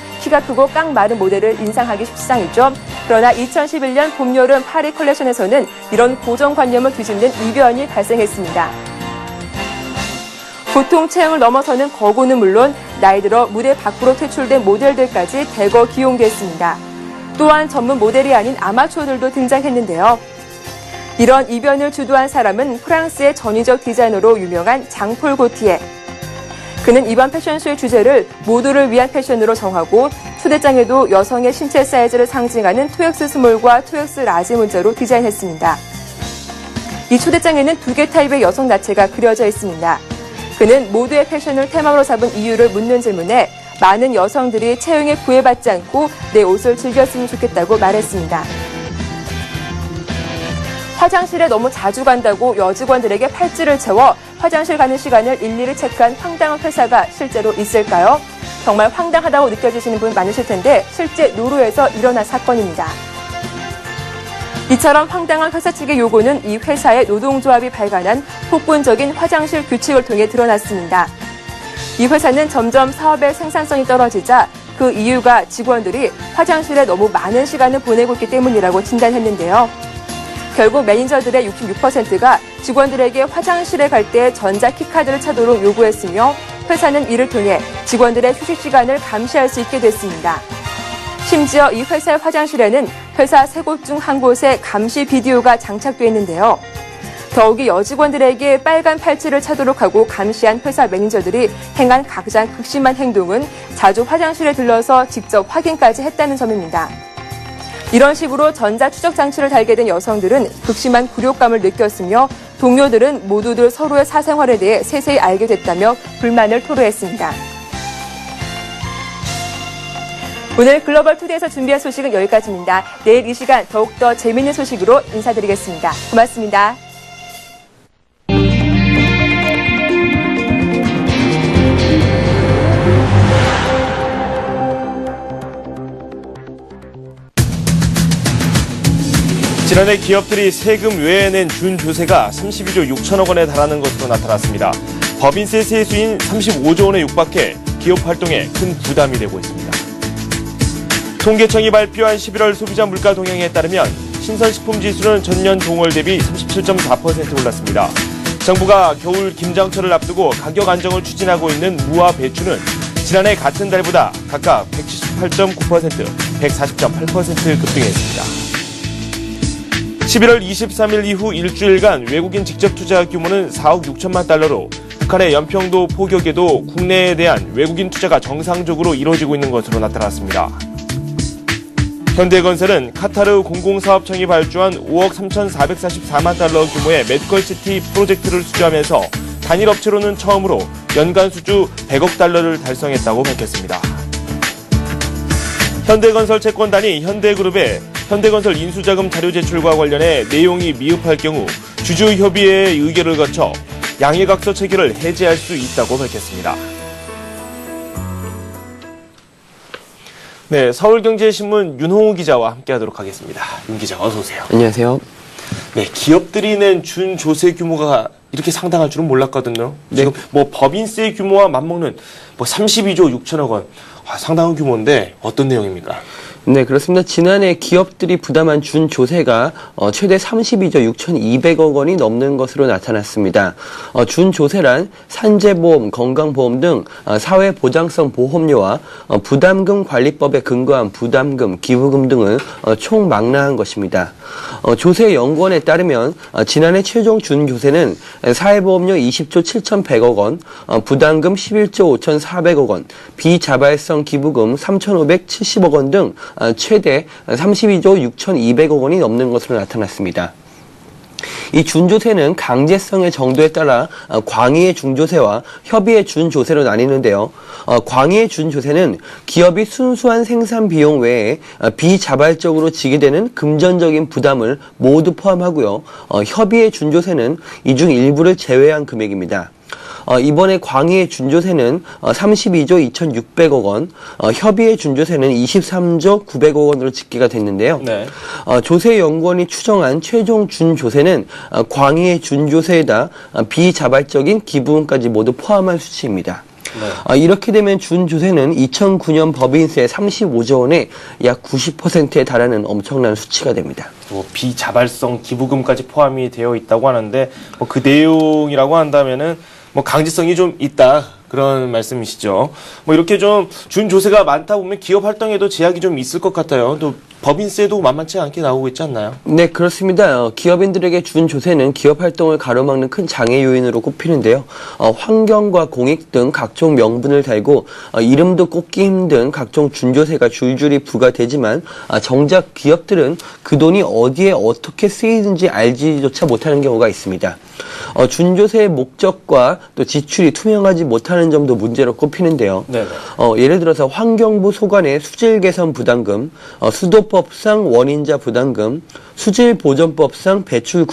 깡 마른 모델을 인상하기 십상이죠. 그러나 2011년 봄, 여름 파리 컬렉션에서는 이런 고정관념을 뒤집는 이변이 발생했습니다. 보통 체형을 넘어서는 거구는 물론 나이 들어 무대 밖으로 퇴출된 모델들까지 대거 기용됐습니다. 또한 전문 모델이 아닌 아마추어들도 등장했는데요. 이런 이변을 주도한 사람은 프랑스의 전위적 디자이너로 유명한 장폴 고티에. 그는 이번 패션쇼의 주제를 모두를 위한 패션으로 정하고 초대장에도 여성의 신체 사이즈를 상징하는 2X 스몰과 2X 라지 문자로 디자인했습니다. 이 초대장에는 2개 타입의 여성 나체가 그려져 있습니다. 그는 모두의 패션을 테마로 잡은 이유를 묻는 질문에 많은 여성들이 체형에 구애받지 않고 내 옷을 즐겼으면 좋겠다고 말했습니다. 화장실에 너무 자주 간다고 여직원들에게 팔찌를 채워 화장실 가는 시간을 일일이 체크한 황당한 회사가 실제로 있을까요? 정말 황당하다고 느껴지시는 분 많으실 텐데 실제 노루에서 일어난 사건입니다. 이처럼 황당한 회사 측의 요구는 이 회사의 노동조합이 발간한 폭군적인 화장실 규칙을 통해 드러났습니다. 이 회사는 점점 사업의 생산성이 떨어지자 그 이유가 직원들이 화장실에 너무 많은 시간을 보내고 있기 때문이라고 진단했는데요. 결국 매니저들의 66%가 직원들에게 화장실에 갈 때 전자 키카드를 차도록 요구했으며 회사는 이를 통해 직원들의 휴식 시간을 감시할 수 있게 됐습니다. 심지어 이 회사의 화장실에는 회사 3곳 중 한 곳에 감시 비디오가 장착돼 있는데요. 더욱이 여직원들에게 빨간 팔찌를 차도록 하고 감시한 회사 매니저들이 행한 가장 극심한 행동은 자주 화장실에 들러서 직접 확인까지 했다는 점입니다. 이런 식으로 전자 추적 장치를 달게 된 여성들은 극심한 굴욕감을 느꼈으며 동료들은 모두들 서로의 사생활에 대해 세세히 알게 됐다며 불만을 토로했습니다. 오늘 글로벌 투데이에서 준비한 소식은 여기까지입니다. 내일 이 시간 더욱더 재미있는 소식으로 인사드리겠습니다. 고맙습니다. 지난해 기업들이 세금 외에 낸 준조세가 32조 6천억 원에 달하는 것으로 나타났습니다. 법인세 세수인 35조 원에 육박해 기업 활동에 큰 부담이 되고 있습니다. 통계청이 발표한 11월 소비자 물가 동향에 따르면 신선식품 지수는 전년 동월 대비 37.4% 올랐습니다. 정부가 겨울 김장철을 앞두고 가격 안정을 추진하고 있는 무와 배추는 지난해 같은 달보다 각각 178.9%, 140.8% 급등했습니다. 11월 23일 이후 일주일간 외국인 직접 투자 규모는 4억 6천만 달러로 북한의 연평도 포격에도 국내에 대한 외국인 투자가 정상적으로 이루어지고 있는 것으로 나타났습니다. 현대건설은 카타르 공공사업청이 발주한 5억 3,444만 달러 규모의 메디컬시티 프로젝트를 수주하면서 단일 업체로는 처음으로 연간 수주 100억 달러를 달성했다고 밝혔습니다. 현대건설 채권단이 현대그룹에 현대건설 인수자금 자료 제출과 관련해 내용이 미흡할 경우 주주협의회의 의결을 거쳐 양해각서 체결을 해제할 수 있다고 밝혔습니다. 네, 서울경제신문 윤홍우 기자와 함께하도록 하겠습니다. 윤 기자 어서 오세요. 안녕하세요. 네, 기업들이 낸 준조세 규모가 이렇게 상당할 줄은 몰랐거든요. 네. 지금 뭐 법인세 규모와 맞먹는 뭐 32조 6천억 원. 상당한 규모인데 어떤 내용입니까? 네, 그렇습니다. 지난해 기업들이 부담한 준조세가 최대 32조 6,200억 원이 넘는 것으로 나타났습니다. 준조세란 산재보험, 건강보험 등 사회보장성 보험료와 부담금 관리법에 근거한 부담금, 기부금 등을 총망라한 것입니다. 조세연구원에 따르면 지난해 최종 준조세는 사회보험료 20조 7,100억 원, 부담금 11조 5,400억 원, 비자발성 기부금 3,570억 원 등 최대 32조 6,200억 원이 넘는 것으로 나타났습니다. 이 준조세는 강제성의 정도에 따라 광의의 중조세와 협의의 준조세로 나뉘는데요. 광의의 준조세는 기업이 순수한 생산 비용 외에 비자발적으로 지게 되는 금전적인 부담을 모두 포함하고요. 협의의 준조세는 이 중 일부를 제외한 금액입니다. 이번에 광의의 준조세는 32조 2,600억 원, 협의의 준조세는 23조 900억 원으로 집계가 됐는데요. 네. 조세연구원이 추정한 최종 준조세는 광의의 준조세에다 비자발적인 기부금까지 모두 포함한 수치입니다. 네. 이렇게 되면 준조세는 2009년 법인세 35조 원의 약 90%에 달하는 엄청난 수치가 됩니다. 뭐 비자발성 기부금까지 포함이 되어 있다고 하는데 뭐 그 내용이라고 한다면은 뭐 강제성이 좀 있다 그런 말씀이시죠. 뭐 이렇게 좀 준조세가 많다 보면 기업 활동에도 제약이 좀 있을 것 같아요. 또 법인세도 만만치 않게 나오고 있지 않나요? 네, 그렇습니다. 기업인들에게 준조세는 기업 활동을 가로막는 큰 장애 요인으로 꼽히는데요. 환경과 공익 등 각종 명분을 달고 이름도 꼽기 힘든 각종 준조세가 줄줄이 부과되지만 정작 기업들은 그 돈이 어디에 어떻게 쓰이는지 알지조차 못하는 경우가 있습니다. 준조세의 목적과 또 지출이 투명하지 못하는 점도 문제로 꼽히는데요. 네네. 예를 들어서 환경부 소관의 수질 개선 부담금, 수도법상 원인자 부담금, 수질보전법상 배출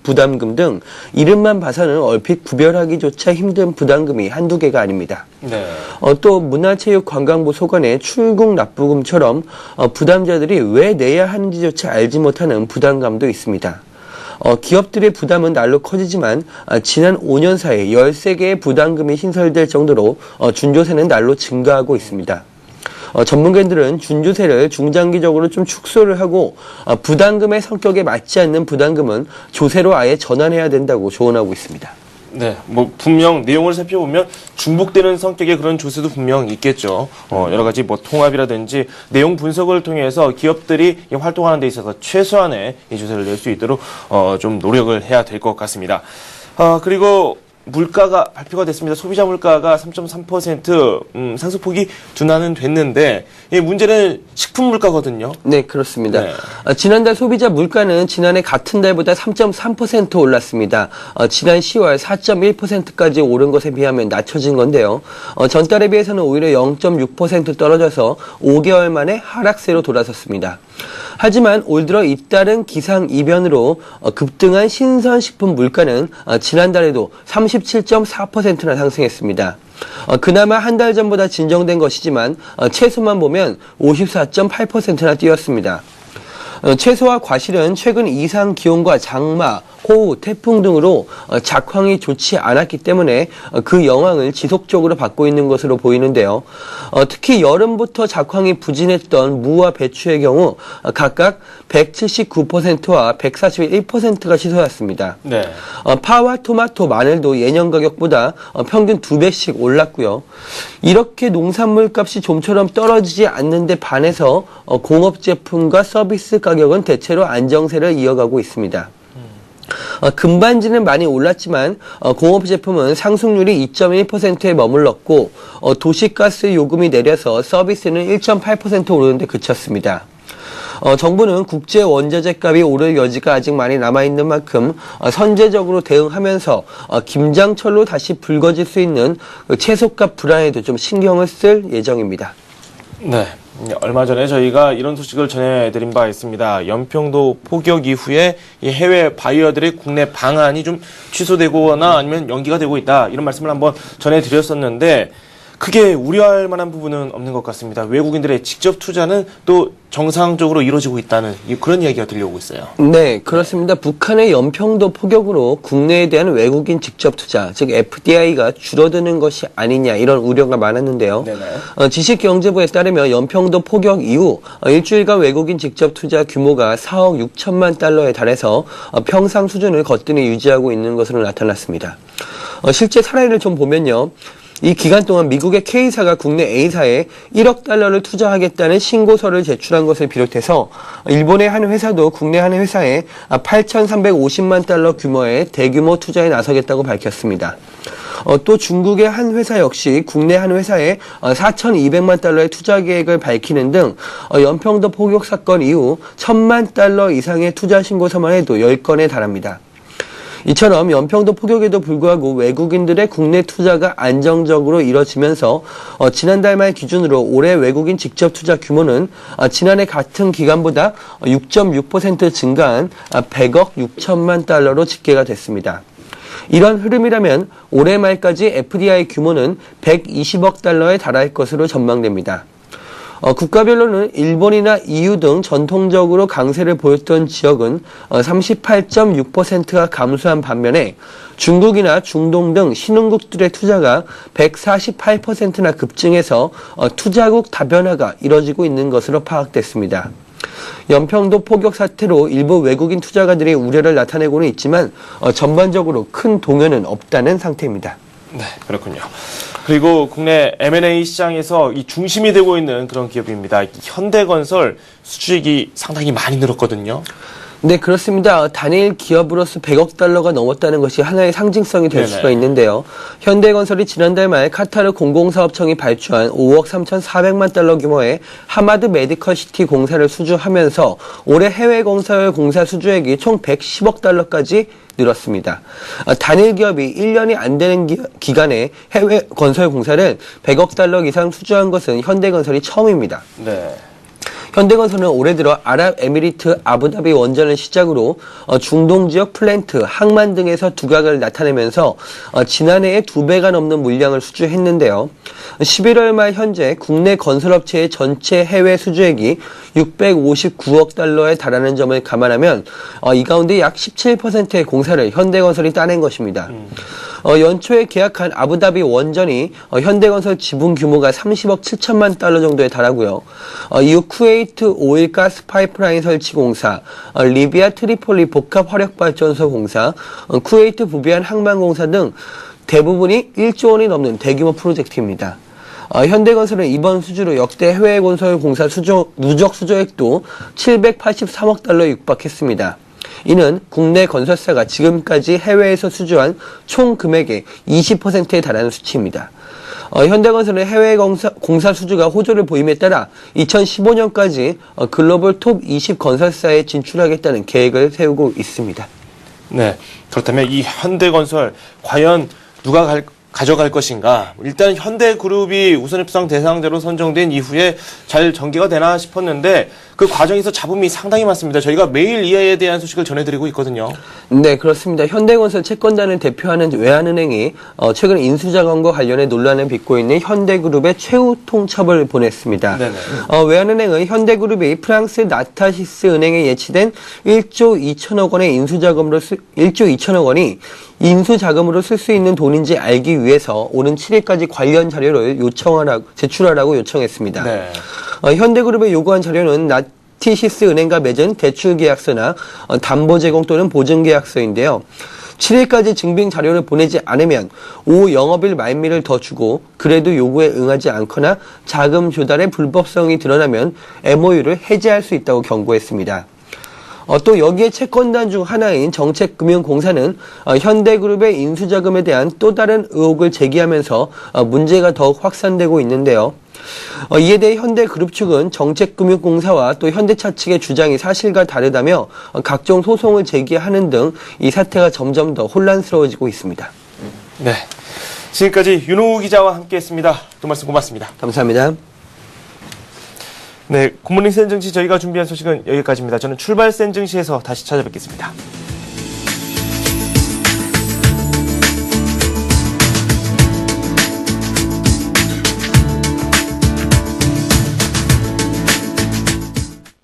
부담금 등 이름만 봐서는 얼핏 구별하기조차 힘든 부담금이 한두 개가 아닙니다. 네. 또 문화체육관광부 소관의 출국 납부금처럼 부담자들이 왜 내야 하는지조차 알지 못하는 부담감도 있습니다. 기업들의 부담은 날로 커지지만 지난 5년 사이 13개의 부담금이 신설될 정도로 준조세는 날로 증가하고 있습니다. 전문가들은 준조세를 중장기적으로 좀 축소를 하고 부담금의 성격에 맞지 않는 부담금은 조세로 아예 전환해야 된다고 조언하고 있습니다. 네, 뭐 분명 내용을 살펴보면 중복되는 성격의 그런 조세도 분명 있겠죠. 여러 가지 뭐 통합이라든지 내용 분석을 통해서 기업들이 활동하는 데 있어서 최소한의 이 조세를 낼 수 있도록 좀 노력을 해야 될 것 같습니다. 그리고 물가가 발표가 됐습니다. 소비자 물가가 3.3% 상승폭이 둔화는 됐는데 이 문제는 식품 물가거든요. 네, 그렇습니다. 네. 지난달 소비자 물가는 지난해 같은 달보다 3.3% 올랐습니다. 지난 10월 4.1%까지 오른 것에 비하면 낮춰진 건데요. 전달에 비해서는 오히려 0.6% 떨어져서 5개월 만에 하락세로 돌아섰습니다. 하지만 올 들어 잇따른 기상이변으로 급등한 신선식품 물가는 지난달에도 37.4%나 상승했습니다. 그나마 한 달 전보다 진정된 것이지만 채소만 보면 54.8%나 뛰었습니다. 채소와 과실은 최근 이상 기온과 장마, 호우, 태풍 등으로 작황이 좋지 않았기 때문에 그 영향을 지속적으로 받고 있는 것으로 보이는데요. 특히 여름부터 작황이 부진했던 무와 배추의 경우 각각 179%와 141%가 치솟았습니다. 네. 파와 토마토, 마늘도 예년 가격보다 평균 2배씩 올랐고요. 이렇게 농산물 값이 좀처럼 떨어지지 않는데 반해서 공업 제품과 서비스 가격은 대체로 안정세를 이어가고 있습니다. 금반지는 많이 올랐지만 공업 제품은 상승률이 2.1%에 머물렀고 도시가스 요금이 내려서 서비스는 1.8% 오르는데 그쳤습니다. 정부는 국제 원자재 값이 오를 여지가 아직 많이 남아있는 만큼 선제적으로 대응하면서 김장철로 다시 불거질 수 있는 채소값 불안에도 좀 신경을 쓸 예정입니다. 네. 얼마 전에 저희가 이런 소식을 전해드린 바 있습니다. 연평도 포격 이후에 이 해외 바이어들의 국내 방한이 좀 취소되거나 아니면 연기가 되고 있다. 이런 말씀을 한번 전해드렸었는데 크게 우려할 만한 부분은 없는 것 같습니다. 외국인들의 직접 투자는 또 정상적으로 이루어지고 있다는 그런 이야기가 들려오고 있어요. 네, 그렇습니다. 북한의 연평도 포격으로 국내에 대한 외국인 직접 투자, 즉 FDI가 줄어드는 것이 아니냐 이런 우려가 많았는데요. 지식경제부에 따르면 연평도 포격 이후 일주일간 외국인 직접 투자 규모가 4억 6천만 달러에 달해서 평상 수준을 거뜬히 유지하고 있는 것으로 나타났습니다. 실제 사례를 좀 보면요. 이 기간 동안 미국의 K사가 국내 A사에 1억 달러를 투자하겠다는 신고서를 제출한 것을 비롯해서 일본의 한 회사도 국내 한 회사에 8,350만 달러 규모의 대규모 투자에 나서겠다고 밝혔습니다. 또 중국의 한 회사 역시 국내 한 회사에 4,200만 달러의 투자 계획을 밝히는 등 연평도 포격 사건 이후 1,000만 달러 이상의 투자 신고서만 해도 10건에 달합니다. 이처럼 연평도 포격에도 불구하고 외국인들의 국내 투자가 안정적으로 이뤄지면서 지난달 말 기준으로 올해 외국인 직접 투자 규모는 지난해 같은 기간보다 6.6% 증가한 100억 6천만 달러로 집계가 됐습니다. 이런 흐름이라면 올해 말까지 FDI 규모는 120억 달러에 달할 것으로 전망됩니다. 국가별로는 일본이나 EU 등 전통적으로 강세를 보였던 지역은 38.6%가 감소한 반면에 중국이나 중동 등 신흥국들의 투자가 148%나 급증해서 투자국 다변화가 이뤄지고 있는 것으로 파악됐습니다. 연평도 포격 사태로 일부 외국인 투자가들이 우려를 나타내고는 있지만 전반적으로 큰 동요는 없다는 상태입니다. 네, 그렇군요. 그리고 국내 M&A 시장에서 이 중심이 되고 있는 그런 기업입니다. 현대건설 수주액이 상당히 많이 늘었거든요. 네, 그렇습니다. 단일 기업으로서 100억 달러가 넘었다는 것이 하나의 상징성이 될 수가 있는데요. 현대건설이 지난달 말 카타르 공공사업청이 발주한 5억 3,400만 달러 규모의 하마드 메디컬 시티 공사를 수주하면서 올해 해외 건설 공사 수주액이 총 110억 달러까지 늘었습니다. 단일 기업이 1년이 안 되는 기간에 해외 건설 공사를 100억 달러 이상 수주한 것은 현대건설이 처음입니다. 네. 현대건설은 올해 들어 아랍에미리트 아부다비 원전을 시작으로 중동 지역 플랜트, 항만 등에서 두각을 나타내면서 지난해에 2배가 넘는 물량을 수주했는데요. 11월 말 현재 국내 건설업체의 전체 해외 수주액이 659억 달러에 달하는 점을 감안하면 이 가운데 약 17%의 공사를 현대건설이 따낸 것입니다. 연초에 계약한 아부다비 원전이 현대건설 지분 규모가 30억 7천만 달러 정도에 달하고요. 이후 쿠웨이트 오일 가스 파이프라인 설치 공사, 리비아 트리폴리 복합 화력발전소 공사, 쿠웨이트 부비안 항만공사 등 대부분이 1조 원이 넘는 대규모 프로젝트입니다. 현대건설은 이번 수주로 역대 해외 건설 공사 누적 수주액도 783억 달러에 육박했습니다. 이는 국내 건설사가 지금까지 해외에서 수주한 총 금액의 20%에 달하는 수치입니다. 현대건설은 해외 공사 수주가 호조를 보임에 따라 2015년까지 글로벌 톱 20 건설사에 진출하겠다는 계획을 세우고 있습니다. 네, 그렇다면 이 현대건설 과연 누가 가져갈 것인가? 일단 현대그룹이 우선협상 대상자로 선정된 이후에 잘 전개가 되나 싶었는데 그 과정에서 잡음이 상당히 많습니다. 저희가 매일 이에 대한 소식을 전해드리고 있거든요. 네, 그렇습니다. 현대건설 채권단을 대표하는 외환은행이 최근 인수자금과 관련해 논란을 빚고 있는 현대그룹의 최후 통첩을 보냈습니다. 외환은행은 현대그룹이 프랑스 나타시스 은행에 예치된 1조 2천억 원의1조 2천억 원이 인수자금으로 쓸 수 있는 돈인지 알기 위해서 오는 7일까지 관련 자료를 제출하라고 요청했습니다. 네. 현대그룹에 요구한 자료는 나티시스 은행과 맺은 대출계약서나 담보제공 또는 보증계약서인데요. 7일까지 증빙 자료를 보내지 않으면 오후 영업일 말미를 더 주고 그래도 요구에 응하지 않거나 자금 조달의 불법성이 드러나면 MOU를 해지할 수 있다고 경고했습니다. 또 여기에 채권단 중 하나인 정책금융공사는 현대그룹의 인수자금에 대한 또 다른 의혹을 제기하면서 문제가 더욱 확산되고 있는데요. 이에 대해 현대그룹 측은 정책금융공사와 또 현대차 측의 주장이 사실과 다르다며 각종 소송을 제기하는 등 이 사태가 점점 더 혼란스러워지고 있습니다. 네, 지금까지 윤호 기자와 함께했습니다. 또 말씀 고맙습니다. 감사합니다. 네, 굿모닝 센증시 저희가 준비한 소식은 여기까지입니다. 저는 출발 센증시에서 다시 찾아뵙겠습니다.